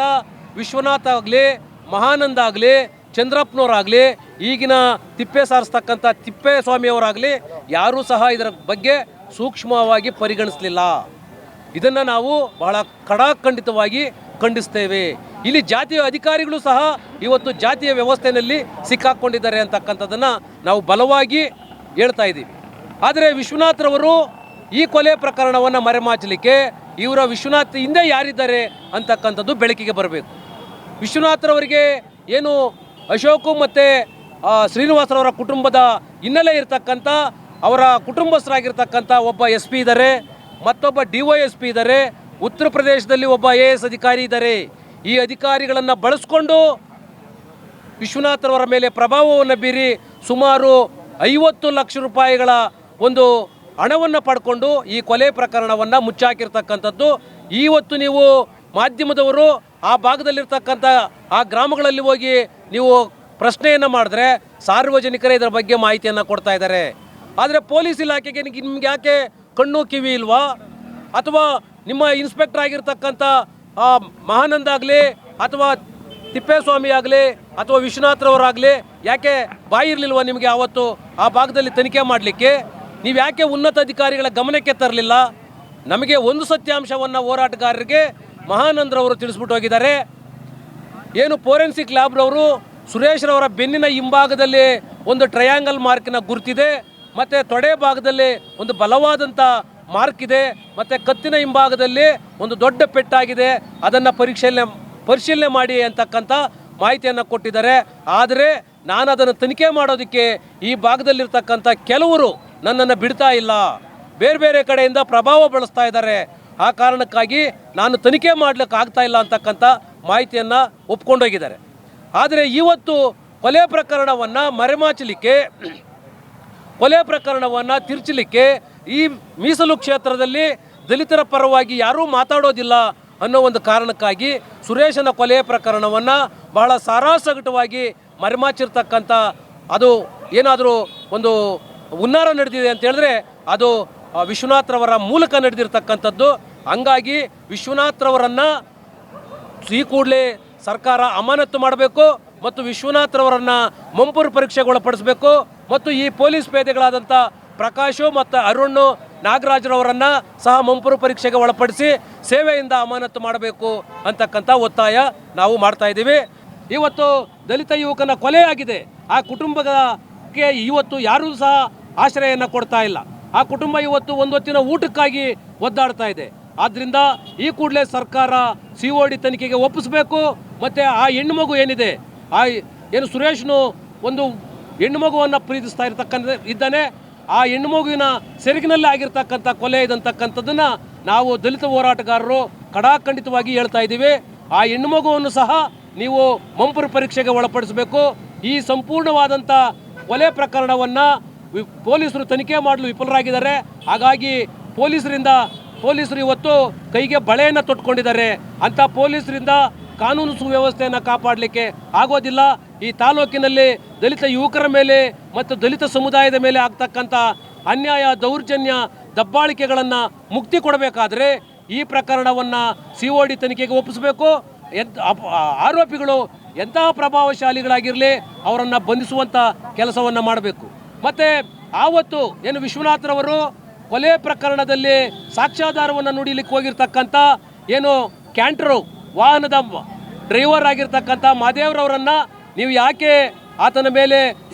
ವಿಶ್ವನಾಥ್ ಆಗಲಿ, ಮಹಾನಂದ ಆಗಲಿ, ಚಂದ್ರಪ್ಪನವರಾಗಲಿ, ಈಗಿನ ತಿಪ್ಪೆ ಸಾರಿಸ್ತಕ್ಕಂಥ ತಿಪ್ಪೇಸ್ವಾಮಿಯವರಾಗಲಿ ಯಾರೂ ಸಹ ಇದರ ಬಗ್ಗೆ ಸೂಕ್ಷ್ಮವಾಗಿ ಪರಿಗಣಿಸಲಿಲ್ಲ. ಇದನ್ನು ನಾವು ಬಹಳ ಖಡಾಖಂಡಿತವಾಗಿ ಖಂಡಿಸ್ತೇವೆ. ಇಲ್ಲಿ ಜಾತಿಯ ಅಧಿಕಾರಿಗಳು ಸಹ ಇವತ್ತು ಜಾತಿಯ ವ್ಯವಸ್ಥೆಯಲ್ಲಿ ಸಿಕ್ಕಾಕ್ಕೊಂಡಿದ್ದಾರೆ ಅಂತಕ್ಕಂಥದ್ದನ್ನು ನಾವು ಬಲವಾಗಿ ಹೇಳ್ತಾ ಇದ್ದೀವಿ. ಆದರೆ ವಿಶ್ವನಾಥ್ರವರು ಈ ಕೊಲೆ ಪ್ರಕರಣವನ್ನು ಮರೆಮಾಚಲಿಕ್ಕೆ ಇವರ ವಿಶ್ವನಾಥ್ ಹಿಂದೆ ಯಾರಿದ್ದಾರೆ ಅಂತಕ್ಕಂಥದ್ದು ಬೆಳಕಿಗೆ ಬರಬೇಕು. ವಿಶ್ವನಾಥ್ರವರಿಗೆ ಏನು ಅಶೋಕು ಮತ್ತು ಶ್ರೀನಿವಾಸರವರ ಕುಟುಂಬದ ಹಿನ್ನೆಲೆ ಇರತಕ್ಕಂಥ ಅವರ ಕುಟುಂಬಸ್ಥರಾಗಿರ್ತಕ್ಕಂಥ ಒಬ್ಬ SP ಇದ್ದಾರೆ, ಮತ್ತೊಬ್ಬ DYSP ಇದ್ದಾರೆ, ಉತ್ತರ ಪ್ರದೇಶದಲ್ಲಿ ಒಬ್ಬ IAS ಅಧಿಕಾರಿ ಇದ್ದಾರೆ. ಈ ಅಧಿಕಾರಿಗಳನ್ನು ಬಳಸ್ಕೊಂಡು ವಿಶ್ವನಾಥ್ರವರ ಮೇಲೆ ಪ್ರಭಾವವನ್ನು ಬೀರಿ ಸುಮಾರು 50 ಲಕ್ಷ ರೂಪಾಯಿಗಳ ಒಂದು ಹಣವನ್ನು ಪಡ್ಕೊಂಡು ಈ ಕೊಲೆ ಪ್ರಕರಣವನ್ನು ಮುಚ್ಚಾಕಿರ್ತಕ್ಕಂಥದ್ದು. ಇವತ್ತು ನೀವು ಮಾಧ್ಯಮದವರು ಆ ಭಾಗದಲ್ಲಿರ್ತಕ್ಕಂಥ ಆ ಗ್ರಾಮಗಳಲ್ಲಿ ಹೋಗಿ ನೀವು ಪ್ರಶ್ನೆಯನ್ನು ಮಾಡಿದ್ರೆ ಸಾರ್ವಜನಿಕರೇ ಇದರ ಬಗ್ಗೆ ಮಾಹಿತಿಯನ್ನು ಕೊಡ್ತಾ ಇದ್ದಾರೆ. ಆದರೆ ಪೊಲೀಸ್ ಇಲಾಖೆಗೆ ನಿಮ್ಗೆ ಯಾಕೆ ಕಣ್ಣು ಕಿವಿ ಇಲ್ವಾ? ಅಥವಾ ನಿಮ್ಮ ಇನ್ಸ್ಪೆಕ್ಟರ್ ಆಗಿರ್ತಕ್ಕಂಥ ಮಹಾನಂದ ಆಗಲಿ ಅಥವಾ ತಿಪ್ಪೇಸ್ವಾಮಿ ಆಗಲಿ ಅಥವಾ ವಿಶ್ವನಾಥ್ರವರಾಗಲಿ ಯಾಕೆ ಬಾಯಿ ಇರಲಿಲ್ವ ನಿಮಗೆ ಆವತ್ತು ಆ ಭಾಗದಲ್ಲಿ ತನಿಖೆ ಮಾಡಲಿಕ್ಕೆ? ನೀವು ಯಾಕೆ ಉನ್ನತ ಅಧಿಕಾರಿಗಳ ಗಮನಕ್ಕೆ ತರಲಿಲ್ಲ? ನಮಗೆ ಒಂದು ಸತ್ಯಾಂಶವನ್ನು ಹೋರಾಟಗಾರರಿಗೆ ಮಹಾನಂದ್ರವರು ತಿಳಿಸ್ಬಿಟ್ಟು ಹೋಗಿದ್ದಾರೆ. ಏನು ಫೋರೆನ್ಸಿಕ್ ಲ್ಯಾಬ್ರವರು ಸುರೇಶ್ರವರ ಬೆನ್ನಿನ ಹಿಂಭಾಗದಲ್ಲಿ ಒಂದು ಟ್ರಯಾಂಗಲ್ ಮಾರ್ಕಿನ ಗುರುತಿದೆ, ಮತ್ತು ತೊಡೆ ಭಾಗದಲ್ಲಿ ಒಂದು ಬಲವಾದಂಥ ಮಾರ್ಕ್ ಇದೆ, ಮತ್ತು ಕತ್ತಿನ ಹಿಂಭಾಗದಲ್ಲಿ ಒಂದು ದೊಡ್ಡ ಪೆಟ್ಟಾಗಿದೆ. ಅದನ್ನು ಪರಿಶೀಲನೆ ಮಾಡಿ ಅಂತಕ್ಕಂಥ ಮಾಹಿತಿಯನ್ನು ಕೊಟ್ಟಿದ್ದಾರೆ. ಆದರೆ ನಾನು ಅದನ್ನು ತನಿಖೆ ಮಾಡೋದಕ್ಕೆ ಈ ಭಾಗದಲ್ಲಿರ್ತಕ್ಕಂಥ ಕೆಲವರು ನನ್ನನ್ನು ಬಿಡ್ತಾ ಇಲ್ಲ, ಬೇರೆ ಬೇರೆ ಕಡೆಯಿಂದ ಪ್ರಭಾವ ಬಳಸ್ತಾ ಇದ್ದಾರೆ. ಆ ಕಾರಣಕ್ಕಾಗಿ ನಾನು ತನಿಖೆ ಮಾಡಲಿಕ್ಕೆ ಆಗ್ತಾ ಇಲ್ಲ ಅಂತಕ್ಕಂಥ ಮಾಹಿತಿಯನ್ನು ಒಪ್ಕೊಂಡೋಗಿದ್ದಾರೆ. ಆದರೆ ಇವತ್ತು ಕೊಲೆ ಪ್ರಕರಣವನ್ನು ಮರೆಮಾಚಲಿಕ್ಕೆ, ಕೊಲೆ ಪ್ರಕರಣವನ್ನು ತಿರ್ಚಲಿಕ್ಕೆ ಈ ಮೀಸಲು ಕ್ಷೇತ್ರದಲ್ಲಿ ದಲಿತರ ಪರವಾಗಿ ಯಾರೂ ಮಾತಾಡೋದಿಲ್ಲ ಅನ್ನೋ ಒಂದು ಕಾರಣಕ್ಕಾಗಿ ಸುರೇಶನ ಕೊಲೆ ಪ್ರಕರಣವನ್ನು ಬಹಳ ಸಾರಾಸಗಟವಾಗಿ ಮರೆಮಾಚಿರ್ತಕ್ಕಂಥ, ಅದು ಏನಾದರೂ ಒಂದು ಹುನ್ನಾರ ನಡೆದಿದೆ ಅಂತ ಹೇಳಿದ್ರೆ ಅದು ವಿಶ್ವನಾಥ್ರವರ ಮೂಲಕ ನಡೆದಿರ್ತಕ್ಕಂಥದ್ದು. ಹಂಗಾಗಿ ವಿಶ್ವನಾಥ್ರವರನ್ನು ಈ ಕೂಡಲೇ ಸರ್ಕಾರ ಅಮಾನತು ಮಾಡಬೇಕು ಮತ್ತು ವಿಶ್ವನಾಥ್ರವರನ್ನು ಮಂಪೂರು ಪರೀಕ್ಷೆಗೆ ಒಳಪಡಿಸಬೇಕು ಮತ್ತು ಈ ಪೊಲೀಸ್ ಪೇದೆಗಳಾದಂಥ ಪ್ರಕಾಶು ಮತ್ತು ಅರುಣ್ ನಾಗರಾಜ್ರವರನ್ನು ಸಹ ಮಂಪೂರು ಪರೀಕ್ಷೆಗೆ ಒಳಪಡಿಸಿ ಸೇವೆಯಿಂದ ಅಮಾನತು ಮಾಡಬೇಕು ಅಂತಕ್ಕಂಥ ಒತ್ತಾಯ ನಾವು ಮಾಡ್ತಾ ಇದ್ದೀವಿ. ಇವತ್ತು ದಲಿತ ಯುವಕನ ಕೊಲೆಯಾಗಿದೆ. ಆ ಕುಟುಂಬಕ್ಕೆ ಇವತ್ತು ಯಾರೂ ಸಹ ಆಶ್ರಯವನ್ನು ಕೊಡ್ತಾ ಇಲ್ಲ. ಆ ಕುಟುಂಬ ಇವತ್ತು ಒಂದು ಹೊತ್ತಿನ ಊಟಕ್ಕಾಗಿ ಒದ್ದಾಡ್ತಾ ಇದೆ. ಆದ್ದರಿಂದ ಈ ಕೂಡಲೇ ಸರ್ಕಾರ COD ತನಿಖೆಗೆ ಒಪ್ಪಿಸಬೇಕು. ಮತ್ತು ಆ ಹೆಣ್ಣು ಮಗು ಏನಿದೆ, ಆ ಏನು ಸುರೇಶ್ನು ಒಂದು ಹೆಣ್ಣು ಮಗುವನ್ನು ಪ್ರೀತಿಸ್ತಾ ಇದ್ದಾನೆ, ಆ ಹೆಣ್ಣು ಮಗುವಿನ ಸೆರಗಿನಲ್ಲಿ ಆಗಿರ್ತಕ್ಕಂಥ ಕೊಲೆ ಇದಂತಕ್ಕಂಥದ್ದನ್ನು ನಾವು ದಲಿತ ಹೋರಾಟಗಾರರು ಖಡಾಖಂಡಿತವಾಗಿ ಹೇಳ್ತಾ ಇದ್ದೀವಿ. ಆ ಹೆಣ್ಣು ಮಗುವನ್ನು ಸಹ ನೀವು ಮಂಪೂರು ಪರೀಕ್ಷೆಗೆ ಒಳಪಡಿಸಬೇಕು. ಈ ಸಂಪೂರ್ಣವಾದಂಥ ಕೊಲೆ ಪ್ರಕರಣವನ್ನು ಪೊಲೀಸರು ತನಿಖೆ ಮಾಡಲು ವಿಫಲರಾಗಿದ್ದಾರೆ. ಹಾಗಾಗಿ ಪೊಲೀಸರು ಇವತ್ತು ಕೈಗೆ ಬಳೆಯನ್ನು ತೊಟ್ಕೊಂಡಿದ್ದಾರೆ. ಅಂಥ ಪೊಲೀಸರಿಂದ ಕಾನೂನು ಸುವ್ಯವಸ್ಥೆಯನ್ನು ಕಾಪಾಡಲಿಕ್ಕೆ ಆಗೋದಿಲ್ಲ. ಈ ತಾಲೂಕಿನಲ್ಲಿ ದಲಿತ ಯುವಕರ ಮೇಲೆ ಮತ್ತು ದಲಿತ ಸಮುದಾಯದ ಮೇಲೆ ಆಗ್ತಕ್ಕಂಥ ಅನ್ಯಾಯ, ದೌರ್ಜನ್ಯ, ದಬ್ಬಾಳಿಕೆಗಳನ್ನು ಮುಕ್ತಿ ಕೊಡಬೇಕಾದ್ರೆ ಈ ಪ್ರಕರಣವನ್ನು COD ತನಿಖೆಗೆ ಒಪ್ಪಿಸಬೇಕು. ಆರೋಪಿಗಳು ಎಂತಹ ಪ್ರಭಾವಶಾಲಿಗಳಾಗಿರಲಿ ಅವರನ್ನು ಬಂಧಿಸುವಂಥ ಕೆಲಸವನ್ನು ಮಾಡಬೇಕು. ಮತ್ತು ಆವತ್ತು ಏನು ವಿಶ್ವನಾಥ್ರವರು ಕೊಲೆ ಪ್ರಕರಣದಲ್ಲಿ ಸಾಕ್ಷ್ಯಾಧಾರವನ್ನು ನುಡಿಲಿಕ್ಕೆ ಹೋಗಿರ್ತಕ್ಕಂಥ ಏನು ಕ್ಯಾಂಟರು ವಾಹನದ ಡ್ರೈವರ್ ಆಗಿರ್ತಕ್ಕಂಥ ಮಾದೇವ್ರವರನ್ನು ನೀವು ಯಾಕೆ ಆತನ ಮೇಲೆ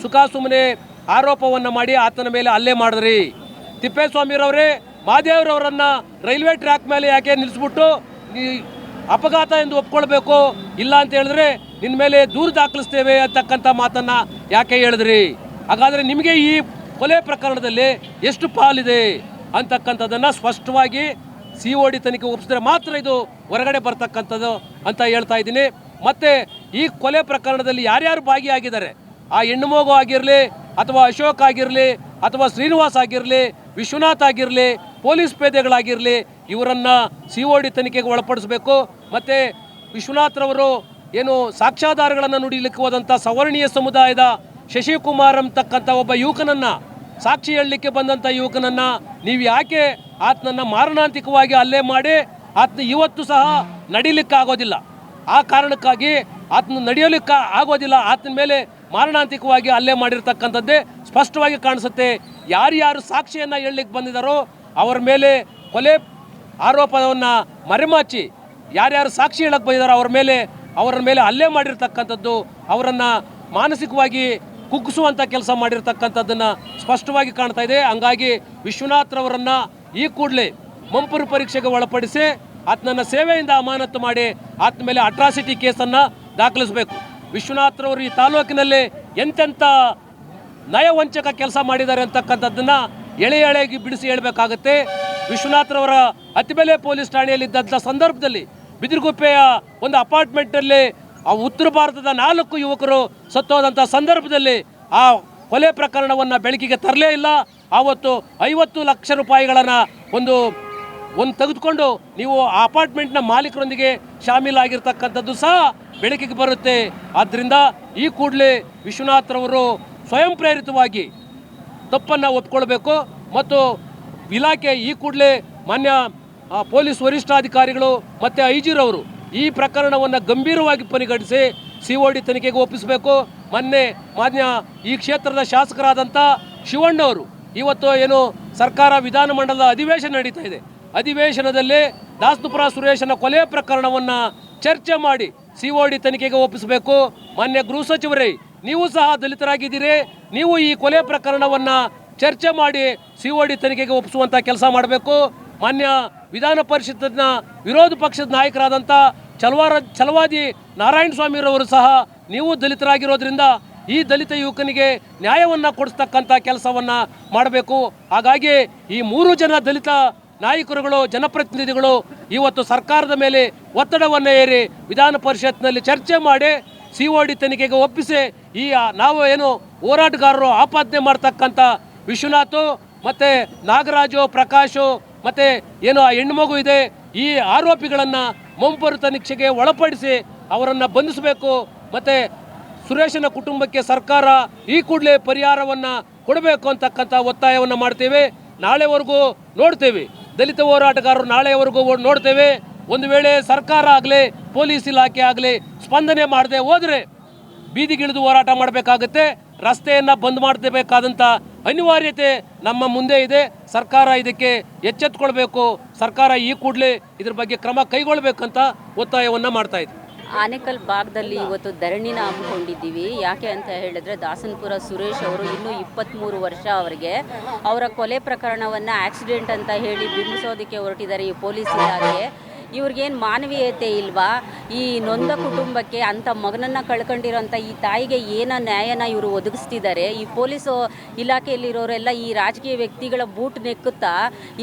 ಸುಮ್ಮನೆ ಆರೋಪವನ್ನು ಮಾಡಿ ಆತನ ಮೇಲೆ ಹಲ್ಲೆ ಮಾಡಿದ್ರಿ? ತಿಪ್ಪೇಸ್ವಾಮಿರವರೇ, ಮಾದೇವ್ರವರನ್ನು ರೈಲ್ವೆ ಟ್ರ್ಯಾಕ್ ಮೇಲೆ ಯಾಕೆ ನಿಲ್ಲಿಸ್ಬಿಟ್ಟು ಅಪಘಾತ ಎಂದು ಒಪ್ಕೊಳ್ಬೇಕು, ಇಲ್ಲ ಅಂತ ಹೇಳಿದ್ರೆ ನಿನ್ನ ಮೇಲೆ ದೂರು ದಾಖಲಿಸ್ತೇವೆ ಅಂತಕ್ಕಂಥ ಮಾತನ್ನು ಯಾಕೆ ಹೇಳಿದ್ರಿ? ಹಾಗಾದರೆ ನಿಮಗೆ ಈ ಕೊಲೆ ಪ್ರಕರಣದಲ್ಲಿ ಎಷ್ಟು ಪಾಲಿದೆ ಅಂತಕ್ಕಂಥದ್ದನ್ನು ಸ್ಪಷ್ಟವಾಗಿ COD ತನಿಖೆ ಒಪ್ಪಿಸಿದ್ರೆ ಮಾತ್ರ ಇದು ಹೊರಗಡೆ ಬರ್ತಕ್ಕಂಥದ್ದು ಅಂತ ಹೇಳ್ತಾ ಇದ್ದೀನಿ. ಮತ್ತು ಈ ಕೊಲೆ ಪ್ರಕರಣದಲ್ಲಿ ಯಾರ್ಯಾರು ಭಾಗಿಯಾಗಿದ್ದಾರೆ, ಆ ಹೆಣ್ಣು ಮಗು ಆಗಿರಲಿ ಅಥವಾ ಅಶೋಕ್ ಆಗಿರಲಿ ಅಥವಾ ಶ್ರೀನಿವಾಸ್ ಆಗಿರಲಿ, ವಿಶ್ವನಾಥ್ ಆಗಿರಲಿ, ಪೊಲೀಸ್ ಪೇದೆಗಳಾಗಿರಲಿ, ಇವರನ್ನು COD ತನಿಖೆಗೆ ಒಳಪಡಿಸಬೇಕು. ಮತ್ತು ವಿಶ್ವನಾಥ್ರವರು ಏನು ಸಾಕ್ಷ್ಯಾಧಾರಗಳನ್ನು ನುಡಿಲಿಕ್ಕೆ ಹೋದಂಥ ಸವರ್ಣೀಯ ಸಮುದಾಯದ ಶಶಿಕುಮಾರ್ ಅಂತಕ್ಕಂಥ ಒಬ್ಬ ಯುವಕನನ್ನು, ಸಾಕ್ಷಿ ಹೇಳಲಿಕ್ಕೆ ಬಂದಂಥ ಯುವಕನನ್ನು ನೀವು ಯಾಕೆ ಆತನನ್ನು ಮಾರಣಾಂತಿಕವಾಗಿ ಹಲ್ಲೆ ಮಾಡಿ ಆತನ ಇವತ್ತು ಸಹ ನಡಿಲಿಕ್ಕಾಗೋದಿಲ್ಲ, ಆ ಕಾರಣಕ್ಕಾಗಿ ಆತನ ನಡೆಯಲಿಕ್ಕೆ ಆಗೋದಿಲ್ಲ, ಆತನ ಮೇಲೆ ಮಾರಣಾಂತಿಕವಾಗಿ ಹಲ್ಲೆ ಮಾಡಿರ್ತಕ್ಕಂಥದ್ದೇ ಸ್ಪಷ್ಟವಾಗಿ ಕಾಣಿಸುತ್ತೆ. ಯಾರ್ಯಾರು ಸಾಕ್ಷಿಯನ್ನು ಹೇಳಲಿಕ್ಕೆ ಬಂದಿದ್ದಾರೋ ಅವರ ಮೇಲೆ ಕೊಲೆ ಆರೋಪವನ್ನು ಮರೆಮಾಚಿ ಯಾರ್ಯಾರು ಸಾಕ್ಷಿ ಹೇಳಕ್ಕೆ ಬಂದಿದ್ದಾರೋ ಅವರ ಮೇಲೆ ಹಲ್ಲೆ ಮಾಡಿರ್ತಕ್ಕಂಥದ್ದು, ಅವರನ್ನು ಮಾನಸಿಕವಾಗಿ ಕುಗ್ಗಿಸುವಂಥ ಕೆಲಸ ಮಾಡಿರ್ತಕ್ಕಂಥದ್ದನ್ನು ಸ್ಪಷ್ಟವಾಗಿ ಕಾಣ್ತಾ ಇದೆ. ಹಂಗಾಗಿ ವಿಶ್ವನಾಥ್ರವರನ್ನು ಈ ಕೂಡಲೇ ಮಂಪರು ಪರೀಕ್ಷೆಗೆ ಒಳಪಡಿಸಿ ಆತನನ್ನು ಸೇವೆಯಿಂದ ಅಮಾನತು ಮಾಡಿ ಆತನ ಮೇಲೆ ಅಟ್ರಾಸಿಟಿ ಕೇಸನ್ನು ದಾಖಲಿಸಬೇಕು. ವಿಶ್ವನಾಥ್ರವರು ಈ ತಾಲೂಕಿನಲ್ಲಿ ಎಂತೆಂಥ ನಯವಂಚಕ ಕೆಲಸ ಮಾಡಿದ್ದಾರೆ ಅಂತಕ್ಕಂಥದ್ದನ್ನು ಎಳೆಯಾಗಿ ಬಿಡಿಸಿ ಹೇಳಬೇಕಾಗುತ್ತೆ. ವಿಶ್ವನಾಥ್ರವರ ಅತಿಬೆಲೆ ಪೊಲೀಸ್ ಠಾಣೆಯಲ್ಲಿದ್ದಂಥ ಸಂದರ್ಭದಲ್ಲಿ ಬಿದಿರುಗುಪ್ಪೆಯ ಒಂದು ಅಪಾರ್ಟ್ಮೆಂಟಲ್ಲಿ ಆ ಉತ್ತರ ಭಾರತದ 4 ಯುವಕರು ಸತ್ತೋದಂಥ ಸಂದರ್ಭದಲ್ಲಿ ಆ ಕೊಲೆ ಪ್ರಕರಣವನ್ನು ಬೆಳಕಿಗೆ ತರಲೇ ಇಲ್ಲ. ಆವತ್ತು 50 ಲಕ್ಷ ರೂಪಾಯಿಗಳನ್ನು ಒಂದು ತೆಗೆದುಕೊಂಡು ನೀವು ಆ ಅಪಾರ್ಟ್ಮೆಂಟ್ನ ಮಾಲೀಕರೊಂದಿಗೆ ಶಾಮೀಲಾಗಿರ್ತಕ್ಕಂಥದ್ದು ಸಹ ಬೆಳಕಿಗೆ ಬರುತ್ತೆ. ಆದ್ದರಿಂದ ಈ ಕೂಡಲೇ ವಿಶ್ವನಾಥ್ರವರು ಸ್ವಯಂ ಪ್ರೇರಿತವಾಗಿ ತಪ್ಪನ್ನು ಒಪ್ಕೊಳ್ಬೇಕು ಮತ್ತು ಇಲಾಖೆ ಈ ಕೂಡಲೇ ಮಾನ್ಯ ಪೊಲೀಸ್ ವರಿಷ್ಠಾಧಿಕಾರಿಗಳು ಮತ್ತು IG ರವರು ಈ ಪ್ರಕರಣವನ್ನು ಗಂಭೀರವಾಗಿ ಪರಿಗಣಿಸಿ COD ತನಿಖೆಗೆ ಒಪ್ಪಿಸಬೇಕು. ಮಾನ್ಯ ಈ ಕ್ಷೇತ್ರದ ಶಾಸಕರಾದಂಥ ಶಿವಣ್ಣವರು ಇವತ್ತು ಏನು ಸರ್ಕಾರ ವಿಧಾನಮಂಡಲದ ಅಧಿವೇಶನ ನಡೀತಾ ಇದೆ, ಅಧಿವೇಶನದಲ್ಲಿ ದಾಸನಪುರ ಸುರೇಶನ ಕೊಲೆ ಪ್ರಕರಣವನ್ನು ಚರ್ಚೆ ಮಾಡಿ COD ತನಿಖೆಗೆ ಒಪ್ಪಿಸಬೇಕು. ಮಾನ್ಯ ಗೃಹ ಸಚಿವರೇ, ನೀವು ಸಹ ದಲಿತರಾಗಿದ್ದೀರಿ, ನೀವು ಈ ಕೊಲೆ ಪ್ರಕರಣವನ್ನು ಚರ್ಚೆ ಮಾಡಿ COD ತನಿಖೆಗೆ ಒಪ್ಪಿಸುವಂಥ ಕೆಲಸ ಮಾಡಬೇಕು. ಮಾನ್ಯ ವಿಧಾನ ಪರಿಷತ್ತಿನ ವಿರೋಧ ಪಕ್ಷದ ನಾಯಕರಾದಂಥ ಛಲವಾದಿ ನಾರಾಯಣ ಸ್ವಾಮಿರವರು ಸಹ ನೀವು ದಲಿತರಾಗಿರೋದ್ರಿಂದ ಈ ದಲಿತ ಯುವಕನಿಗೆ ನ್ಯಾಯವನ್ನು ಕೊಡಿಸ್ತಕ್ಕಂಥ ಕೆಲಸವನ್ನು ಮಾಡಬೇಕು. ಹಾಗಾಗಿ ಈ 3 ಜನ ದಲಿತ ನಾಯಕರುಗಳು, ಜನಪ್ರತಿನಿಧಿಗಳು ಇವತ್ತು ಸರ್ಕಾರದ ಮೇಲೆ ಒತ್ತಡವನ್ನು ಹೇರಿ ವಿಧಾನ ಪರಿಷತ್ನಲ್ಲಿ ಚರ್ಚೆ ಮಾಡಿ COD ತನಿಖೆಗೆ ಒಪ್ಪಿಸಿ ಈ ನಾವು ಏನು ಹೋರಾಟಗಾರರು ಆಪಾದನೆ ಮಾಡ್ತಕ್ಕಂಥ ವಿಶ್ವನಾಥ್ ಮತ್ತು ನಾಗರಾಜು, ಪ್ರಕಾಶು ಮತ್ತು ಏನು ಆ ಹೆಣ್ಣುಮಗು ಇದೆ, ಈ ಆರೋಪಿಗಳನ್ನು ಮಂಪರು ತನಿಖೆಗೆ ಒಳಪಡಿಸಿ ಅವರನ್ನು ಬಂಧಿಸಬೇಕು. ಮತ್ತು ಸುರೇಶನ ಕುಟುಂಬಕ್ಕೆ ಸರ್ಕಾರ ಈ ಕೂಡಲೇ ಪರಿಹಾರವನ್ನು ಕೊಡಬೇಕು ಅಂತಕ್ಕಂಥ ಒತ್ತಾಯವನ್ನು ಮಾಡ್ತೇವೆ. ನಾಳೆವರೆಗೂ ನೋಡ್ತೇವೆ, ದಲಿತ ಹೋರಾಟಗಾರರು ನಾಳೆವರೆಗೂ ನೋಡ್ತೇವೆ. ಒಂದು ವೇಳೆ ಸರ್ಕಾರ ಆಗಲಿ ಪೊಲೀಸ್ ಇಲಾಖೆ ಆಗಲಿ ಸ್ಪಂದನೆ ಮಾಡದೆ ಹೋದರೆ ಬೀದಿಗಿಳಿದು ಹೋರಾಟ ಮಾಡಬೇಕಾಗುತ್ತೆ. ರಸ್ತೆಯನ್ನು ಬಂದ್ ಮಾಡಬೇಕಾದಂಥ ಅನಿವಾರ್ಯತೆ ನಮ್ಮ ಮುಂದೆ ಇದೆ. ಸರ್ಕಾರ ಇದಕ್ಕೆ ಎಚ್ಚೆತ್ತುಕೊಳ್ಬೇಕು. ಸರ್ಕಾರ ಈ ಕೂಡಲೇ ಇದ್ರ ಬಗ್ಗೆ ಕ್ರಮ ಕೈಗೊಳ್ಳಬೇಕಂತ ಒತ್ತಾಯವನ್ನು ಮಾಡ್ತಾ ಇದೆ. ಆನೇಕಲ್ ಭಾಗದಲ್ಲಿ ಇವತ್ತು ಧರಣಿನ ಹಮ್ಮಿಕೊಂಡಿದ್ದೀವಿ. ಯಾಕೆ ಅಂತ ಹೇಳಿದ್ರೆ ದಾಸನಪುರ ಸುರೇಶ್ ಅವರು ಇನ್ನೂ 23 ವರ್ಷ ಅವರಿಗೆ ಅವರ ಕೊಲೆ ಪ್ರಕರಣವನ್ನು ಆಕ್ಸಿಡೆಂಟ್ ಅಂತ ಹೇಳಿ ಬಿಂಬಿಸೋದಕ್ಕೆ ಹೊರಟಿದ್ದಾರೆ ಈ ಪೊಲೀಸ್ ಇಲಾಖೆ. ಇವ್ರಿಗೇನು ಮಾನವೀಯತೆ ಇಲ್ವಾ? ಈ ನೊಂದ ಕುಟುಂಬಕ್ಕೆ ಅಂಥ ಮಗನನ್ನು ಕಳ್ಕೊಂಡಿರೋಂಥ ಈ ತಾಯಿಗೆ ಏನೋ ನ್ಯಾಯನ ಇವರು ಒದಗಿಸ್ತಿದ್ದಾರೆ. ಈ ಪೊಲೀಸು ಇಲಾಖೆಯಲ್ಲಿರೋರೆಲ್ಲ ಈ ರಾಜಕೀಯ ವ್ಯಕ್ತಿಗಳ ಬೂಟ್ ನೆಕ್ಕುತ್ತಾ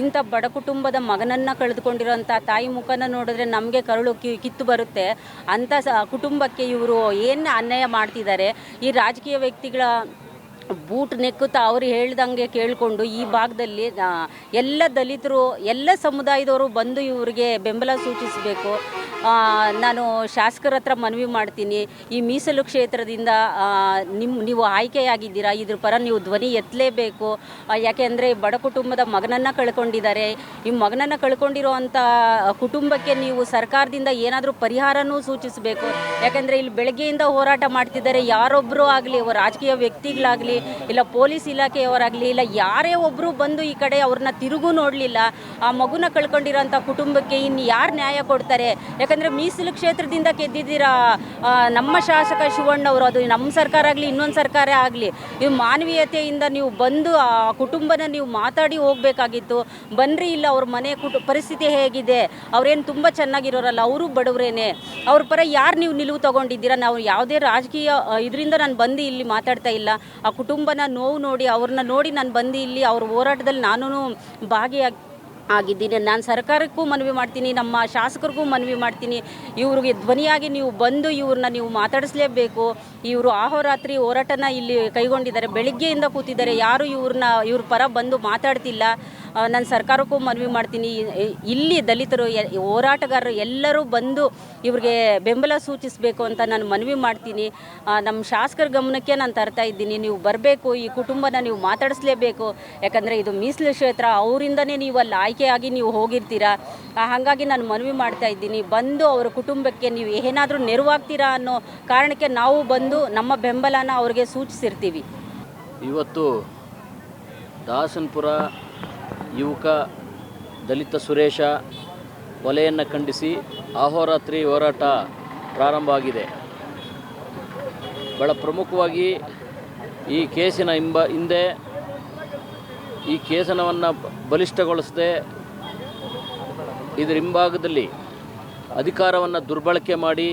ಇಂಥ ಬಡ ಕುಟುಂಬದ ಮಗನನ್ನು ಕಳೆದುಕೊಂಡಿರೋಂಥ ತಾಯಿ ಮುಖನ ನೋಡಿದ್ರೆ ನಮಗೆ ಕರುಳು ಕಿತ್ತು ಬರುತ್ತೆ. ಅಂಥ ಕುಟುಂಬಕ್ಕೆ ಇವರು ಏನು ಅನ್ಯಾಯ ಮಾಡ್ತಿದ್ದಾರೆ. ಈ ರಾಜಕೀಯ ವ್ಯಕ್ತಿಗಳ ಬೂಟ್ ನೆಕ್ಕುತ್ತಾ ಅವ್ರು ಹೇಳ್ದಂಗೆ ಕೇಳಿಕೊಂಡು ಈ ಭಾಗದಲ್ಲಿ ಎಲ್ಲ ದಲಿತರು, ಎಲ್ಲ ಸಮುದಾಯದವರು ಬಂದು ಇವರಿಗೆ ಬೆಂಬಲ ಸೂಚಿಸಬೇಕು. ನಾನು ಶಾಸಕರ ಹತ್ರ ಮನವಿ ಮಾಡ್ತೀನಿ, ಈ ಮೀಸಲು ಕ್ಷೇತ್ರದಿಂದ ನೀವು ಆಯ್ಕೆಯಾಗಿದ್ದೀರಾ, ಇದ್ರ ಪರ ನೀವು ಧ್ವನಿ ಎತ್ತಲೇಬೇಕು. ಯಾಕೆಂದರೆ ಬಡ ಕುಟುಂಬದ ಮಗನನ್ನು ಕಳ್ಕೊಂಡಿದ್ದಾರೆ. ಈ ಮಗನನ್ನು ಕಳ್ಕೊಂಡಿರೋವಂಥ ಕುಟುಂಬಕ್ಕೆ ನೀವು ಸರ್ಕಾರದಿಂದ ಏನಾದರೂ ಪರಿಹಾರನೂ ಸೂಚಿಸಬೇಕು. ಯಾಕೆಂದರೆ ಇಲ್ಲಿ ಬೆಳಗ್ಗೆಯಿಂದ ಹೋರಾಟ ಮಾಡ್ತಿದ್ದಾರೆ. ಯಾರೊಬ್ಬರು ಆಗಲಿ, ರಾಜಕೀಯ ವ್ಯಕ್ತಿಗಳಾಗಲಿ, ಇಲ್ಲ ಪೊಲೀಸ್ ಇಲಾಖೆಯವರಾಗಲಿ, ಇಲ್ಲ ಯಾರೇ ಒಬ್ಬರು ಬಂದು ಈ ಕಡೆ ಅವ್ರನ್ನ ತಿರುಗೂ ನೋಡಲಿಲ್ಲ. ಆ ಮಗುನ ಕಳ್ಕೊಂಡಿರೋಂಥ ಕುಟುಂಬಕ್ಕೆ ಇನ್ನು ಯಾರು ನ್ಯಾಯ ಕೊಡ್ತಾರೆ? ಯಾಕಂದರೆ ಮೀಸಲು ಕ್ಷೇತ್ರದಿಂದ ಗೆದ್ದಿದ್ದೀರಾ ನಮ್ಮ ಶಾಸಕ ಶಿವಣ್ಣವರು, ಅದು ನಮ್ಮ ಸರ್ಕಾರ ಆಗಲಿ ಇನ್ನೊಂದು ಸರ್ಕಾರ ಆಗಲಿ, ಇದು ಮಾನವೀಯತೆಯಿಂದ ನೀವು ಬಂದು ಆ ಕುಟುಂಬನ ನೀವು ಮಾತಾಡಿ ಹೋಗಬೇಕಾಗಿತ್ತು. ಬನ್ನಿರಿ, ಇಲ್ಲ ಅವ್ರ ಮನೆ ಪರಿಸ್ಥಿತಿ ಹೇಗಿದೆ, ಅವ್ರೇನು ತುಂಬ ಚೆನ್ನಾಗಿರೋರಲ್ಲ, ಅವರು ಬಡವರೇನೆ, ಅವ್ರ ಪರ ಯಾರು ನೀವು ನಿಲುವು ತೊಗೊಂಡಿದ್ದೀರಾ? ನಾವು ಯಾವುದೇ ರಾಜಕೀಯ ಇದರಿಂದ ನಾನು ಬಂದು ಇಲ್ಲಿ ಮಾತಾಡ್ತಾ ಇಲ್ಲ. ಆ ಕುಟುಂಬನ ನೋವು ನೋಡಿ, ಅವ್ರನ್ನ ನೋಡಿ ನಾನು ಬಂದು ಇಲ್ಲಿ ಅವ್ರ ಹೋರಾಟದಲ್ಲಿ ನಾನು ಆಗಿದ್ದೀನಿ. ನಾನು ಸರ್ಕಾರಕ್ಕೂ ಮನವಿ ಮಾಡ್ತೀನಿ, ನಮ್ಮ ಶಾಸಕರಿಗೂ ಮನವಿ ಮಾಡ್ತೀನಿ, ಇವ್ರಿಗೆ ಧ್ವನಿಯಾಗಿ ನೀವು ಬಂದು ಇವ್ರನ್ನ ನೀವು ಮಾತಾಡಿಸ್ಲೇಬೇಕು. ಇವರು ಅಹೋರಾತ್ರಿ ಹೋರಾಟನ ಇಲ್ಲಿ ಕೈಗೊಂಡಿದ್ದಾರೆ, ಬೆಳಿಗ್ಗೆಯಿಂದ ಕೂತಿದ್ದಾರೆ, ಯಾರು ಇವ್ರ ಪರ ಬಂದು ಮಾತಾಡ್ತಿಲ್ಲ. ನಾನು ಸರ್ಕಾರಕ್ಕೂ ಮನವಿ ಮಾಡ್ತೀನಿ, ಇಲ್ಲಿ ದಲಿತರು ಹೋರಾಟಗಾರರು ಎಲ್ಲರೂ ಬಂದು ಇವ್ರಿಗೆ ಬೆಂಬಲ ಸೂಚಿಸಬೇಕು ಅಂತ ನಾನು ಮನವಿ ಮಾಡ್ತೀನಿ. ನಮ್ಮ ಶಾಸಕರ ಗಮನಕ್ಕೆ ನಾನು ತರ್ತಾ ಇದ್ದೀನಿ, ನೀವು ಬರಬೇಕು, ಈ ಕುಟುಂಬನ ನೀವು ಮಾತಾಡಿಸ್ಲೇಬೇಕು. ಯಾಕಂದರೆ ಇದು ಮೀಸಲು ಕ್ಷೇತ್ರ, ಅವರಿಂದನೇ ನೀವು ಅಲ್ಲಿ ಆಯ್ಕೆಯಾಗಿ ನೀವು ಹೋಗಿರ್ತೀರಾ. ಹಾಗಾಗಿ ನಾನು ಮನವಿ ಮಾಡ್ತಾ ಇದ್ದೀನಿ, ಬಂದು ಅವರ ಕುಟುಂಬಕ್ಕೆ ನೀವು ಏನಾದರೂ ನೆರವಾಗ್ತೀರಾ ಅನ್ನೋ ಕಾರಣಕ್ಕೆ ನಾವು ಬಂದು ನಮ್ಮ ಬೆಂಬಲನ ಅವ್ರಿಗೆ ಸೂಚಿಸಿರ್ತೀವಿ. ಇವತ್ತು ದಾಸನಪುರ ಯುವಕ ದಲಿತ ಸುರೇಶ ಕೊಲೆಯನ್ನು ಖಂಡಿಸಿ ಅಹೋರಾತ್ರಿ ಹೋರಾಟ ಪ್ರಾರಂಭ ಆಗಿದೆ. ಭಾಳ ಪ್ರಮುಖವಾಗಿ ಈ ಕೇಸಿನ ಹಿಂದೆ ಈ ಕೇಸನವನ್ನು ಬಲಿಷ್ಠಗೊಳಿಸದೆ ಇದರ ಹಿಂಭಾಗದಲ್ಲಿ ಅಧಿಕಾರವನ್ನು ದುರ್ಬಳಕೆ ಮಾಡಿ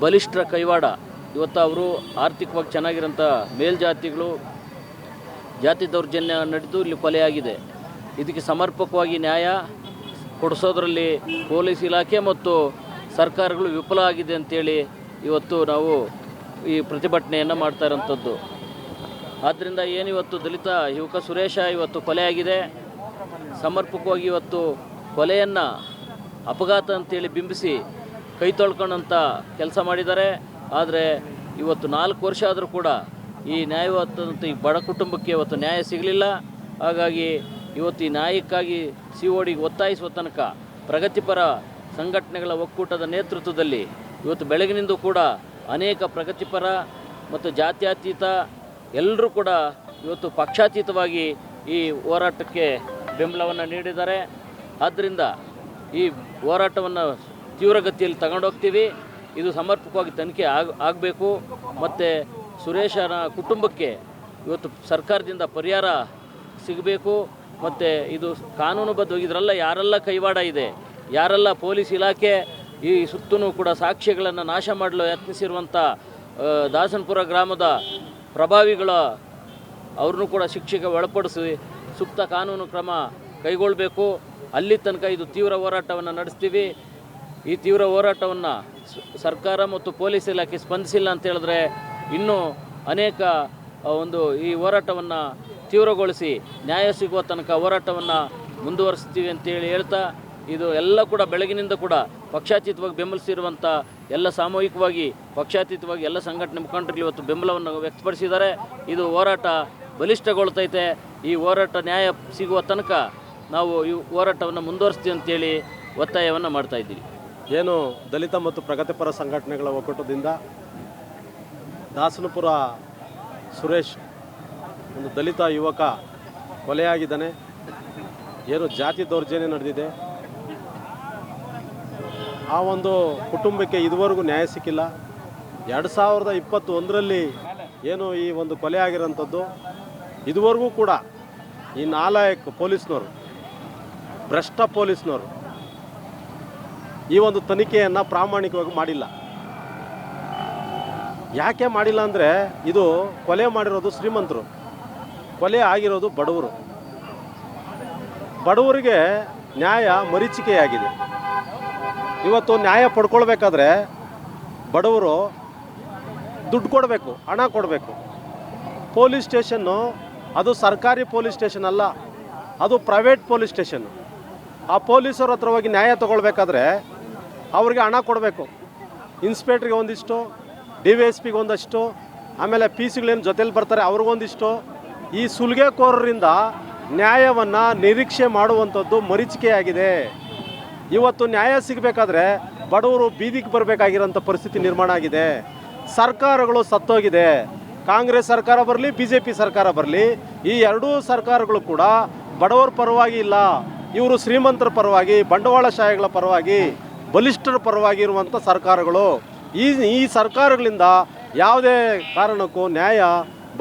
ಬಲಿಷ್ಠರ ಕೈವಾಡ. ಇವತ್ತು ಅವರು ಆರ್ಥಿಕವಾಗಿ ಚೆನ್ನಾಗಿರೋಂಥ ಮೇಲ್ಜಾತಿಗಳು ಜಾತಿ ದೌರ್ಜನ್ಯ ನಡೆದು ಇಲ್ಲಿ ಕೊಲೆಯಾಗಿದೆ. ಇದಕ್ಕೆ ಸಮರ್ಪಕವಾಗಿ ನ್ಯಾಯ ಕೊಡಿಸೋದ್ರಲ್ಲಿ ಪೊಲೀಸ್ ಇಲಾಖೆ ಮತ್ತು ಸರ್ಕಾರಗಳು ವಿಫಲ ಆಗಿದೆ ಅಂತೇಳಿ ಇವತ್ತು ನಾವು ಈ ಪ್ರತಿಭಟನೆಯನ್ನು ಮಾಡ್ತಾ ಇರೋಂಥದ್ದು. ಆದ್ದರಿಂದ ಏನಿವತ್ತು ದಲಿತ ಯುವಕ ಸುರೇಶ ಇವತ್ತು ಕೊಲೆಯಾಗಿದೆ, ಸಮರ್ಪಕವಾಗಿ ಇವತ್ತು ಕೊಲೆಯನ್ನು ಅಪಘಾತ ಅಂತೇಳಿ ಬಿಂಬಿಸಿ ಕೈ ತೊಳ್ಕೊಳ್ಳೋಂಥ ಕೆಲಸ ಮಾಡಿದ್ದಾರೆ. ಆದರೆ ಇವತ್ತು 4 ವರ್ಷ ಆದರೂ ಕೂಡ ಈ ನ್ಯಾಯವಾದಂಥ ಈ ಬಡ ಕುಟುಂಬಕ್ಕೆ ಇವತ್ತು ನ್ಯಾಯ ಸಿಗಲಿಲ್ಲ. ಹಾಗಾಗಿ ಇವತ್ತು ಈ ನ್ಯಾಯಕ್ಕಾಗಿ CODಗೆ ಒತ್ತಾಯಿಸುವ ತನಕ ಪ್ರಗತಿಪರ ಸಂಘಟನೆಗಳ ಒಕ್ಕೂಟದ ನೇತೃತ್ವದಲ್ಲಿ ಇವತ್ತು ಬೆಳಗಿನಿಂದ ಕೂಡ ಅನೇಕ ಪ್ರಗತಿಪರ ಮತ್ತು ಜಾತ್ಯತೀತ ಎಲ್ಲರೂ ಕೂಡ ಇವತ್ತು ಪಕ್ಷಾತೀತವಾಗಿ ಈ ಹೋರಾಟಕ್ಕೆ ಬೆಂಬಲವನ್ನು ನೀಡಿದ್ದಾರೆ. ಆದ್ದರಿಂದ ಈ ಹೋರಾಟವನ್ನು ತೀವ್ರಗತಿಯಲ್ಲಿ ತಗೊಂಡೋಗ್ತೀವಿ. ಇದು ಸಮರ್ಪಕವಾಗಿ ತನಿಖೆ ಆಗಬೇಕು ಮತ್ತು ಸುರೇಶನ ಕುಟುಂಬಕ್ಕೆ ಇವತ್ತು ಸರ್ಕಾರದಿಂದ ಪರಿಹಾರ ಸಿಗಬೇಕು. ಮತ್ತು ಇದು ಕಾನೂನುಬದ್ಧವಾಗಿ ಇದರೆಲ್ಲ ಯಾರೆಲ್ಲ ಕೈವಾಡ ಇದೆ, ಯಾರೆಲ್ಲ ಪೊಲೀಸ್ ಇಲಾಖೆ ಈ ಸುತ್ತಲೂ ಕೂಡ ಸಾಕ್ಷ್ಯಗಳನ್ನು ನಾಶ ಮಾಡಲು ಯತ್ನಿಸಿರುವಂಥ ದಾಸನಪುರ ಗ್ರಾಮದ ಪ್ರಭಾವಿಗಳ ಅವ್ರನ್ನೂ ಕೂಡ ಶಿಕ್ಷೆಗೆ ಒಳಪಡಿಸಿ ಸೂಕ್ತ ಕಾನೂನು ಕ್ರಮ ಕೈಗೊಳ್ಳಬೇಕು. ಅಲ್ಲಿ ತನಕ ಇದು ತೀವ್ರ ಹೋರಾಟವನ್ನು ನಡೆಸ್ತೀವಿ. ಈ ತೀವ್ರ ಹೋರಾಟವನ್ನು ಸರ್ಕಾರ ಮತ್ತು ಪೊಲೀಸ್ ಇಲಾಖೆ ಸ್ಪಂದಿಸಿಲ್ಲ ಅಂತ ಹೇಳಿದ್ರೆ ಇನ್ನೂ ಅನೇಕ ಈ ಹೋರಾಟವನ್ನು ತೀವ್ರಗೊಳಿಸಿ ನ್ಯಾಯ ಸಿಗುವ ತನಕ ಹೋರಾಟವನ್ನು ಮುಂದುವರಿಸ್ತೀವಿ ಅಂತೇಳಿ ಹೇಳ್ತಾ, ಇದು ಎಲ್ಲ ಕೂಡ ಬೆಳಗಿನಿಂದ ಕೂಡ ಪಕ್ಷಾತೀತವಾಗಿ ಬೆಂಬಲಿಸಿರುವಂಥ ಎಲ್ಲ ಸಾಮೂಹಿಕವಾಗಿ ಪಕ್ಷಾತೀತವಾಗಿ ಎಲ್ಲ ಸಂಘಟನೆ ಮುಖಂಡರು ಇವತ್ತು ಬೆಂಬಲವನ್ನು ವ್ಯಕ್ತಪಡಿಸಿದ್ದಾರೆ. ಇದು ಹೋರಾಟ ಬಲಿಷ್ಠಗೊಳ್ತೈತೆ. ಈ ಹೋರಾಟ ನ್ಯಾಯ ಸಿಗುವ ತನಕ ನಾವು ಈ ಹೋರಾಟವನ್ನು ಮುಂದುವರಿಸ್ತೀವಿ ಅಂತೇಳಿ ಒತ್ತಾಯವನ್ನು ಮಾಡ್ತಾಯಿದ್ದೀವಿ. ಏನು ದಲಿತ ಮತ್ತು ಪ್ರಗತಿಪರ ಸಂಘಟನೆಗಳ ಒಕ್ಕೂಟದಿಂದ ದಾಸನಪುರ ಸುರೇಶ್ ಒಂದು ದಲಿತ ಯುವಕ ಕೊಲೆಯಾಗಿದ್ದಾನೆ. ಏನು ಜಾತಿ ದೌರ್ಜನ್ಯ ನಡೆದಿದೆ, ಆ ಒಂದು ಕುಟುಂಬಕ್ಕೆ ಇದುವರೆಗೂ ನ್ಯಾಯ ಸಿಕ್ಕಿಲ್ಲ. 2021ರಲ್ಲಿ ಏನು ಈ ಒಂದು ಕೊಲೆ ಆಗಿರೋಂಥದ್ದು, ಇದುವರೆಗೂ ಕೂಡ ಈ ನಾಲಾಯಕ್ ಪೊಲೀಸ್ನವರು, ಭ್ರಷ್ಟ ಪೊಲೀಸ್ನವರು ಈ ಒಂದು ತನಿಖೆಯನ್ನು ಪ್ರಾಮಾಣಿಕವಾಗಿ ಮಾಡಿಲ್ಲ. ಯಾಕೆ ಮಾಡಿಲ್ಲ ಅಂದರೆ, ಇದು ಕೊಲೆ ಮಾಡಿರೋದು ಶ್ರೀಮಂತರು, ಕೊಲೆ ಆಗಿರೋದು ಬಡವರು. ಬಡವರಿಗೆ ನ್ಯಾಯ ಮರೀಚಿಕೆಯಾಗಿದೆ. ಇವತ್ತು ನ್ಯಾಯ ಪಡ್ಕೊಳ್ಬೇಕಾದ್ರೆ ಬಡವರು ದುಡ್ಡು ಕೊಡಬೇಕು, ಹಣ ಕೊಡಬೇಕು. ಪೊಲೀಸ್ ಸ್ಟೇಷನ್ನು ಅದು ಸರ್ಕಾರಿ ಪೊಲೀಸ್ ಸ್ಟೇಷನ್ ಅಲ್ಲ, ಅದು ಪ್ರೈವೇಟ್ ಪೊಲೀಸ್ ಸ್ಟೇಷನ್ನು. ಆ ಪೊಲೀಸರ ಹತ್ರ ಹೋಗಿ ನ್ಯಾಯ ತೊಗೊಳ್ಬೇಕಾದ್ರೆ ಅವ್ರಿಗೆ ಹಣ ಕೊಡಬೇಕು. ಇನ್ಸ್ಪೆಕ್ಟ್ರಿಗೆ ಒಂದಿಷ್ಟು, DYSPಗೆ ಒಂದಷ್ಟು, ಆಮೇಲೆ PCಗಳೇನು ಜೊತೆಲಿ ಬರ್ತಾರೆ ಅವ್ರಿಗೊಂದಿಷ್ಟು. ಈ ಸುಲಿಗೆಕೋರರಿಂದ ನ್ಯಾಯವನ್ನು ನಿರೀಕ್ಷೆ ಮಾಡುವಂಥದ್ದು ಮರೀಚಿಕೆಯಾಗಿದೆ. ಇವತ್ತು ನ್ಯಾಯ ಸಿಗಬೇಕಾದ್ರೆ ಬಡವರು ಬೀದಿಗೆ ಬರಬೇಕಾಗಿರೋಂಥ ಪರಿಸ್ಥಿತಿ ನಿರ್ಮಾಣ ಆಗಿದೆ. ಸರ್ಕಾರಗಳು ಸತ್ತೋಗಿದೆ. ಕಾಂಗ್ರೆಸ್ ಸರ್ಕಾರ ಬರಲಿ, BJP ಸರ್ಕಾರ ಬರಲಿ, ಈ ಎರಡೂ ಸರ್ಕಾರಗಳು ಕೂಡ ಬಡವರ ಪರವಾಗಿ ಇಲ್ಲ. ಇವರು ಶ್ರೀಮಂತರ ಪರವಾಗಿ, ಬಂಡವಾಳಶಾಹಿಗಳ ಪರವಾಗಿ, ಬಲಿಷ್ಠರ ಪರವಾಗಿ ಇರುವಂಥ ಸರ್ಕಾರಗಳು. ಈ ಸರ್ಕಾರಗಳಿಂದ ಯಾವುದೇ ಕಾರಣಕ್ಕೂ ನ್ಯಾಯ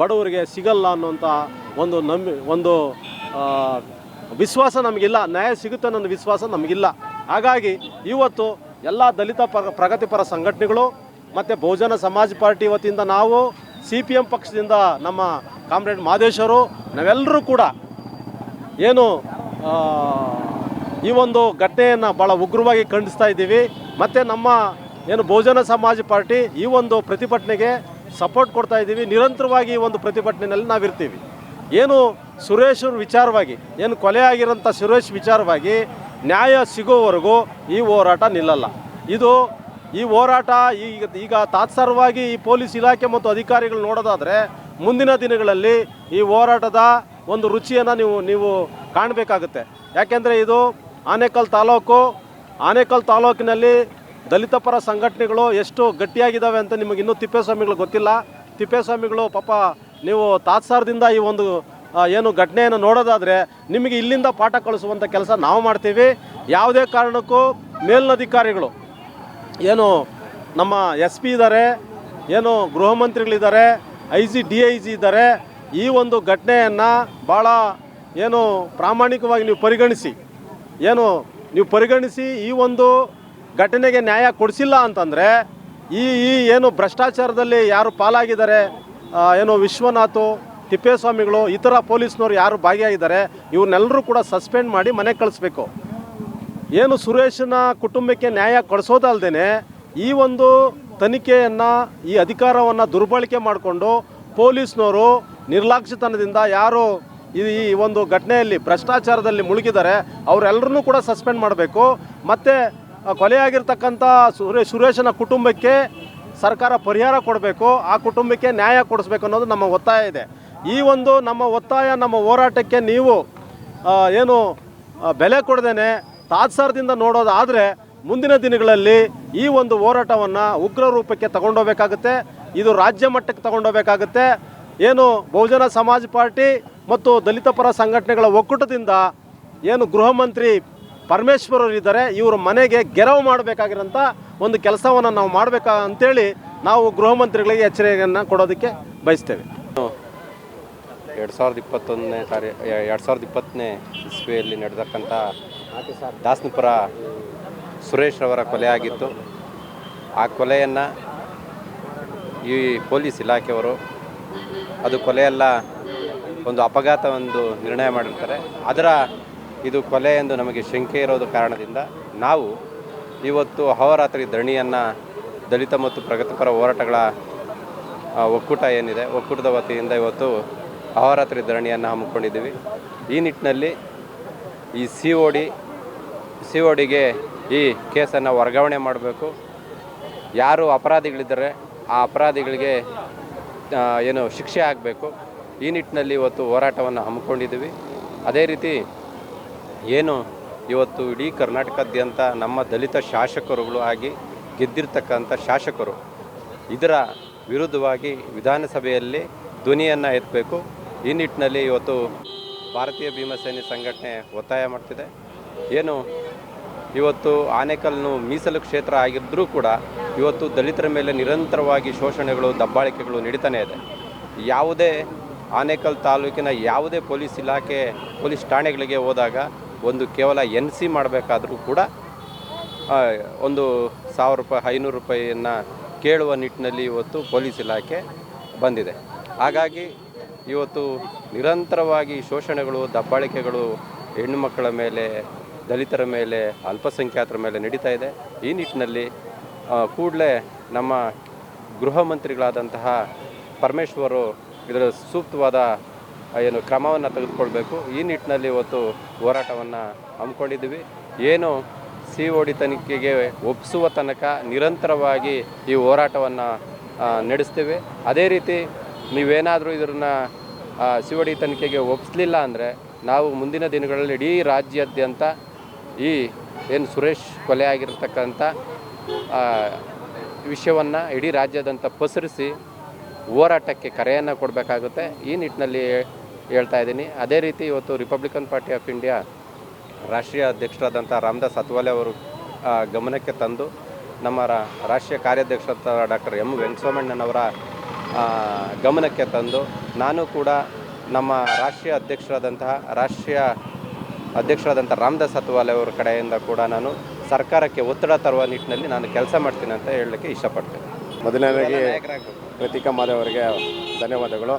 ಬಡವರಿಗೆ ಸಿಗಲ್ಲ ಅನ್ನೋಂಥ ಒಂದು ವಿಶ್ವಾಸ ನಮಗಿಲ್ಲ. ನ್ಯಾಯ ಸಿಗುತ್ತೆ ಅನ್ನೋ ವಿಶ್ವಾಸ ನಮಗಿಲ್ಲ. ಹಾಗಾಗಿ ಇವತ್ತು ಎಲ್ಲ ದಲಿತ ಪ್ರಗತಿಪರ ಸಂಘಟನೆಗಳು ಮತ್ತು ಬಹುಜನ ಸಮಾಜ ಪಾರ್ಟಿ ವತಿಯಿಂದ ನಾವು, CPM ಪಕ್ಷದಿಂದ ನಮ್ಮ ಕಾಮ್ರೇಡ್ ಮಾದೇಶ್ವರು, ನಾವೆಲ್ಲರೂ ಕೂಡ ಏನು ಈ ಒಂದು ಘಟನೆಯನ್ನು ಭಾಳ ಉಗ್ರವಾಗಿ ಖಂಡಿಸ್ತಾ ಇದ್ದೀವಿ. ಮತ್ತು ನಮ್ಮ ಏನು ಬಹುಜನ ಸಮಾಜ ಪಾರ್ಟಿ ಈ ಒಂದು ಪ್ರತಿಭಟನೆಗೆ ಸಪೋರ್ಟ್ ಕೊಡ್ತಾ ಇದ್ದೀವಿ. ನಿರಂತರವಾಗಿ ಈ ಒಂದು ಪ್ರತಿಭಟನೆಯಲ್ಲಿ ನಾವಿರ್ತೀವಿ. ಏನು ಸುರೇಶ್ ವಿಚಾರವಾಗಿ ಏನು ಕೊಲೆ ಆಗಿರೋಂಥ ಸುರೇಶ್ ವಿಚಾರವಾಗಿ ನ್ಯಾಯ ಸಿಗೋವರೆಗೂ ಈ ಹೋರಾಟ ನಿಲ್ಲಲ್ಲ. ಈ ಹೋರಾಟ ಈಗ ತಾತ್ಸಾರವಾಗಿ ಈ ಪೊಲೀಸ್ ಇಲಾಖೆ ಮತ್ತು ಅಧಿಕಾರಿಗಳು ನೋಡೋದಾದರೆ ಮುಂದಿನ ದಿನಗಳಲ್ಲಿ ಈ ಹೋರಾಟದ ಒಂದು ರುಚಿಯನ್ನು ನೀವು ಕಾಣಬೇಕಾಗುತ್ತೆ. ಯಾಕೆಂದರೆ ಇದು ಆನೇಕಲ್ ತಾಲೂಕಿನಲ್ಲಿ ದಲಿತ ಪರ ಸಂಘಟನೆಗಳು ಎಷ್ಟು ಗಟ್ಟಿಯಾಗಿದ್ದಾವೆ ಅಂತ ನಿಮಗೆ ಇನ್ನೂ ತಿಪ್ಪೇಸ್ವಾಮಿಗಳು ಗೊತ್ತಿಲ್ಲ. ತಿಪ್ಪೇಸ್ವಾಮಿಗಳು ಪಾಪ ನೀವು ತಾತ್ಸಾರದಿಂದ ಈ ಒಂದು ಏನು ಘಟನೆಯನ್ನು ನೋಡೋದಾದರೆ ನಿಮಗೆ ಇಲ್ಲಿಂದ ಪಾಠ ಕಳಿಸುವಂಥ ಕೆಲಸ ನಾವು ಮಾಡ್ತೀವಿ. ಯಾವುದೇ ಕಾರಣಕ್ಕೂ ಮೇಲಿನ ಅಧಿಕಾರಿಗಳು ಏನು ನಮ್ಮ SP ಇದ್ದಾರೆ, ಏನು ಗೃಹ ಮಂತ್ರಿಗಳಿದ್ದಾರೆ, DIG ಇದ್ದಾರೆ, ಈ ಒಂದು ಘಟನೆಯನ್ನು ಭಾಳ ಏನು ಪ್ರಾಮಾಣಿಕವಾಗಿ ನೀವು ಪರಿಗಣಿಸಿ ಈ ಒಂದು ಘಟನೆಗೆ ನ್ಯಾಯ ಕೊಡಿಸಿಲ್ಲ ಅಂತಂದರೆ ಈ ಏನು ಭ್ರಷ್ಟಾಚಾರದಲ್ಲಿ ಯಾರು ಪಾಲಾಗಿದ್ದಾರೆ, ಏನು ವಿಶ್ವನಾಥ್, ತಿಪ್ಪೇಸ್ವಾಮಿಗಳು, ಇತರ ಪೊಲೀಸ್ನವರು ಯಾರು ಭಾಗಿಯಾಗಿದ್ದಾರೆ ಇವ್ರನ್ನೆಲ್ಲರೂ ಕೂಡ ಸಸ್ಪೆಂಡ್ ಮಾಡಿ ಮನೆಗೆ ಕಳಿಸ್ಬೇಕು. ಏನು ಸುರೇಶನ ಕುಟುಂಬಕ್ಕೆ ನ್ಯಾಯ ಕೊಡಿಸೋದಲ್ದೇ ಈ ಒಂದು ತನಿಖೆಯನ್ನು ಈ ಅಧಿಕಾರವನ್ನು ದುರ್ಬಳಕೆ ಮಾಡಿಕೊಂಡು ಪೊಲೀಸ್ನವರು ನಿರ್ಲಕ್ಷ್ಯತನದಿಂದ ಯಾರು ಈ ಒಂದು ಘಟನೆಯಲ್ಲಿ ಭ್ರಷ್ಟಾಚಾರದಲ್ಲಿ ಮುಳುಗಿದ್ದಾರೆ ಅವರೆಲ್ಲರನ್ನೂ ಕೂಡ ಸಸ್ಪೆಂಡ್ ಮಾಡಬೇಕು. ಮತ್ತು ಕೊಲೆಯಾಗಿರ್ತಕ್ಕಂಥ ಸುರೇಶನ ಕುಟುಂಬಕ್ಕೆ ಸರ್ಕಾರ ಪರಿಹಾರ ಕೊಡಬೇಕು, ಆ ಕುಟುಂಬಕ್ಕೆ ನ್ಯಾಯ ಕೊಡಿಸ್ಬೇಕು ಅನ್ನೋದು ನಮ್ಮ ಒತ್ತಾಯ ಇದೆ. ಈ ಒಂದು ನಮ್ಮ ಒತ್ತಾಯ, ನಮ್ಮ ಹೋರಾಟಕ್ಕೆ ನೀವು ಏನು ಬೆಲೆ ಕೊಡದೇನೆ ತಾತ್ಸಾರದಿಂದ ನೋಡೋದಾದರೆ ಮುಂದಿನ ದಿನಗಳಲ್ಲಿ ಈ ಒಂದು ಹೋರಾಟವನ್ನು ಉಗ್ರ ರೂಪಕ್ಕೆ ತಗೊಂಡೋಗ್ಬೇಕಾಗುತ್ತೆ. ಇದು ರಾಜ್ಯ ಮಟ್ಟಕ್ಕೆ ತಗೊಂಡೋಗ್ಬೇಕಾಗುತ್ತೆ. ಏನು ಬಹುಜನ ಸಮಾಜ ಪಾರ್ಟಿ ಮತ್ತು ದಲಿತ ಪರ ಸಂಘಟನೆಗಳ ಒಕ್ಕೂಟದಿಂದ ಏನು ಗೃಹ ಮಂತ್ರಿ ಪರಮೇಶ್ವರ್ ಅವರಿದ್ದಾರೆ, ಇವರು ಮನೆಗೆ ಗೆರವು ಮಾಡಬೇಕಾಗಿರೋಂಥ ಒಂದು ಕೆಲಸವನ್ನು ನಾವು ಮಾಡಬೇಕಾ ಅಂತೇಳಿ ನಾವು ಗೃಹ ಮಂತ್ರಿಗಳಿಗೆ ಎಚ್ಚರಿಕೆಯನ್ನು ಕೊಡೋದಕ್ಕೆ ಬಯಸ್ತೇವೆ. 2020ನೇ ಇಸ್ವಿಯಲ್ಲಿ ನಡೆದಕ್ಕಂಥ ದಾಸನಪುರ ಸುರೇಶ್ ಅವರ ಕೊಲೆ ಆಗಿತ್ತು. ಆ ಕೊಲೆಯನ್ನು ಈ ಪೊಲೀಸ್ ಇಲಾಖೆಯವರು ಅದು ಕೊಲೆಯಲ್ಲ ಒಂದು ಅಪಘಾತ ಒಂದು ನಿರ್ಣಯ ಮಾಡಿರ್ತಾರೆ. ಇದು ಕೊಲೆ ಎಂದು ನಮಗೆ ಶಂಕೆ ಇರೋದು ಕಾರಣದಿಂದ ನಾವು ಇವತ್ತು ಅಹೋರಾತ್ರಿ ಧರಣಿಯನ್ನು ದಲಿತ ಮತ್ತು ಪ್ರಗತಿಪರ ಹೋರಾಟಗಳ ಒಕ್ಕೂಟ ಏನಿದೆ, ಒಕ್ಕೂಟದ ವತಿಯಿಂದ ಇವತ್ತು ಅಹೋರಾತ್ರಿ ಧರಣಿಯನ್ನು ಹಮ್ಮಿಕೊಂಡಿದ್ದೀವಿ. ಈ ನಿಟ್ಟಿನಲ್ಲಿ ಈ CODಗೆ ಈ ಕೇಸನ್ನು ವರ್ಗಾವಣೆ ಮಾಡಬೇಕು. ಯಾರು ಅಪರಾಧಿಗಳಿದ್ದಾರೆ ಆ ಅಪರಾಧಿಗಳಿಗೆ ಏನು ಶಿಕ್ಷೆ ಆಗಬೇಕು. ಈ ನಿಟ್ಟಿನಲ್ಲಿ ಇವತ್ತು ಹೋರಾಟವನ್ನು ಹಮ್ಮಿಕೊಂಡಿದ್ದೀವಿ. ಅದೇ ರೀತಿ ಏನು ಇವತ್ತು ಇಡೀ ಕರ್ನಾಟಕದಾದ್ಯಂತ ನಮ್ಮ ದಲಿತ ಶಾಸಕರುಗಳು ಆಗಿ ಗೆದ್ದಿರ್ತಕ್ಕಂಥ ಶಾಸಕರು ಇದರ ವಿರುದ್ಧವಾಗಿ ವಿಧಾನಸಭೆಯಲ್ಲಿ ಧ್ವನಿಯನ್ನು ಎತ್ತಬೇಕು. ಈ ನಿಟ್ಟಿನಲ್ಲಿ ಇವತ್ತು ಭಾರತೀಯ ಭೀಮಸೇನೆ ಸಂಘಟನೆ ಒತ್ತಾಯ ಮಾಡ್ತಿದೆ. ಏನು ಇವತ್ತು ಆನೇಕಲ್ನು ಮೀಸಲು ಕ್ಷೇತ್ರ ಆಗಿದ್ದರೂ ಕೂಡ ಇವತ್ತು ದಲಿತರ ಮೇಲೆ ನಿರಂತರವಾಗಿ ಶೋಷಣೆಗಳು, ದಬ್ಬಾಳಿಕೆಗಳು ನಡೀತಾನೆ ಇದೆ. ಯಾವುದೇ ಆನೇಕಲ್ ತಾಲೂಕಿನ ಯಾವುದೇ ಪೊಲೀಸ್ ಇಲಾಖೆ ಪೊಲೀಸ್ ಠಾಣೆಗಳಿಗೆ ಹೋದಾಗ ಒಂದು ಕೇವಲ NC ಮಾಡಬೇಕಾದ್ರೂ ಕೂಡ ಒಂದು 1000 ರೂಪಾಯಿ 500 ರೂಪಾಯಿಯನ್ನು ಕೇಳುವ ನಿಟ್ಟಿನಲ್ಲಿ ಇವತ್ತು ಪೊಲೀಸ್ ಇಲಾಖೆ ಬಂದಿದೆ. ಹಾಗಾಗಿ ಇವತ್ತು ನಿರಂತರವಾಗಿ ಶೋಷಣೆಗಳು, ದಬ್ಬಾಳಿಕೆಗಳು ಹೆಣ್ಣು ಮಕ್ಕಳ ಮೇಲೆ, ದಲಿತರ ಮೇಲೆ, ಅಲ್ಪಸಂಖ್ಯಾತರ ಮೇಲೆ ನಡೀತಾ ಇದೆ. ಈ ನಿಟ್ಟಿನಲ್ಲಿ ಕೂಡಲೇ ನಮ್ಮ ಗೃಹ ಮಂತ್ರಿಗಳಾದಂತಹ ಪರಮೇಶ್ವರು ಇದರ ಸೂಕ್ತವಾದ ಕ್ರಮವನ್ನು ತೆಗೆದುಕೊಳ್ಬೇಕು. ಈ ನಿಟ್ಟಿನಲ್ಲಿ ಇವತ್ತು ಹೋರಾಟವನ್ನು ಹಮ್ಮಿಕೊಂಡಿದ್ದೀವಿ. ಏನು COD ತನಿಖೆಗೆ ಒಪ್ಪಿಸುವ ತನಕ ನಿರಂತರವಾಗಿ ಈ ಹೋರಾಟವನ್ನು ನಡೆಸ್ತೀವಿ. ಅದೇ ರೀತಿ ನೀವೇನಾದರೂ ಇದನ್ನು COD ತನಿಖೆಗೆ ಒಪ್ಪಿಸಲಿಲ್ಲ ಅಂದರೆ ನಾವು ಮುಂದಿನ ದಿನಗಳಲ್ಲಿ ಇಡೀ ರಾಜ್ಯಾದ್ಯಂತ ಈ ಏನು ಸುರೇಶ್ ಕೊಲೆ ಆಗಿರತಕ್ಕಂಥ ವಿಷಯವನ್ನು ಇಡೀ ರಾಜ್ಯಾದ್ಯಂತ ಪಸರಿಸಿ ಹೋರಾಟಕ್ಕೆ ಕರೆಯನ್ನು ಕೊಡಬೇಕಾಗುತ್ತೆ. ಈ ನಿಟ್ಟಿನಲ್ಲಿ ಹೇಳ್ತಾ ಇದ್ದೀನಿ. ಅದೇ ರೀತಿ ಇವತ್ತು ರಿಪಬ್ಲಿಕನ್ ಪಾರ್ಟಿ ಆಫ್ ಇಂಡಿಯಾ ರಾಷ್ಟ್ರೀಯ ಅಧ್ಯಕ್ಷರಾದಂಥ ರಾಮದಾಸ್ ಅತ್ವಾಲೆ ಅವರು ಗಮನಕ್ಕೆ ತಂದು ನಮ್ಮ ರಾಷ್ಟ್ರೀಯ ಕಾರ್ಯಾಧ್ಯಕ್ಷರಾದ ಡಾಕ್ಟರ್ M ವೆಂಕಟಸ್ವಾಮಣ್ಣನವರ ಗಮನಕ್ಕೆ ತಂದು ನಾನು ಕೂಡ ನಮ್ಮ ರಾಷ್ಟ್ರೀಯ ಅಧ್ಯಕ್ಷರಾದಂಥ ರಾಮದಾಸ್ ಅತ್ವಾಲೆ ಅವರ ಕಡೆಯಿಂದ ಕೂಡ ನಾನು ಸರ್ಕಾರಕ್ಕೆ ಒತ್ತಡ ತರುವ ನಿಟ್ಟಿನಲ್ಲಿ ನಾನು ಕೆಲಸ ಮಾಡ್ತೀನಿ ಅಂತ ಹೇಳಲಿಕ್ಕೆ ಇಷ್ಟಪಡ್ತೇನೆ. ಮೊದಲನೇದಾಗಿ ಪ್ರತೀಕಾ ಮಾದೇವ್ ಅವರಿಗೆ ಧನ್ಯವಾದಗಳು.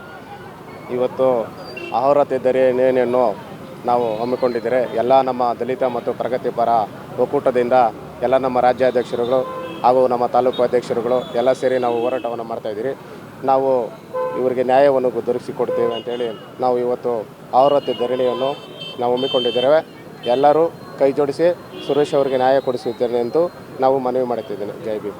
ಇವತ್ತು ಅಹೋರಾತ್ರಿ ಧರಣಿಯನ್ನು ನಾವು ಹಮ್ಮಿಕೊಂಡಿದ್ದರೆ ಎಲ್ಲ ನಮ್ಮ ದಲಿತ ಮತ್ತು ಪ್ರಗತಿಪರ ಒಕ್ಕೂಟದಿಂದ ಎಲ್ಲ ನಮ್ಮ ರಾಜ್ಯಾಧ್ಯಕ್ಷರುಗಳು ಹಾಗೂ ನಮ್ಮ ತಾಲೂಕು ಅಧ್ಯಕ್ಷರುಗಳು ಎಲ್ಲ ಸೇರಿ ನಾವು ಹೋರಾಟವನ್ನು ಮಾಡ್ತಾಯಿದ್ದೀರಿ. ನಾವು ಇವರಿಗೆ ನ್ಯಾಯವನ್ನು ದೊರಕಿಸಿಕೊಡ್ತೇವೆ ಅಂತೇಳಿ ನಾವು ಇವತ್ತು ಅಹೋರಾತ್ರಿ ಧರಣಿಯನ್ನು ನಾವು ಹಮ್ಮಿಕೊಂಡಿದ್ದೇವೆ. ಎಲ್ಲರೂ ಕೈ ಜೋಡಿಸಿ ಸುರೇಶ್ ಅವರಿಗೆ ನ್ಯಾಯ ಕೊಡಿಸುತ್ತೇನೆ ಎಂದು ನಾವು ಮನವಿ ಮಾಡುತ್ತಿದ್ದೇನೆ. ಜೈ ಭೀಮ್.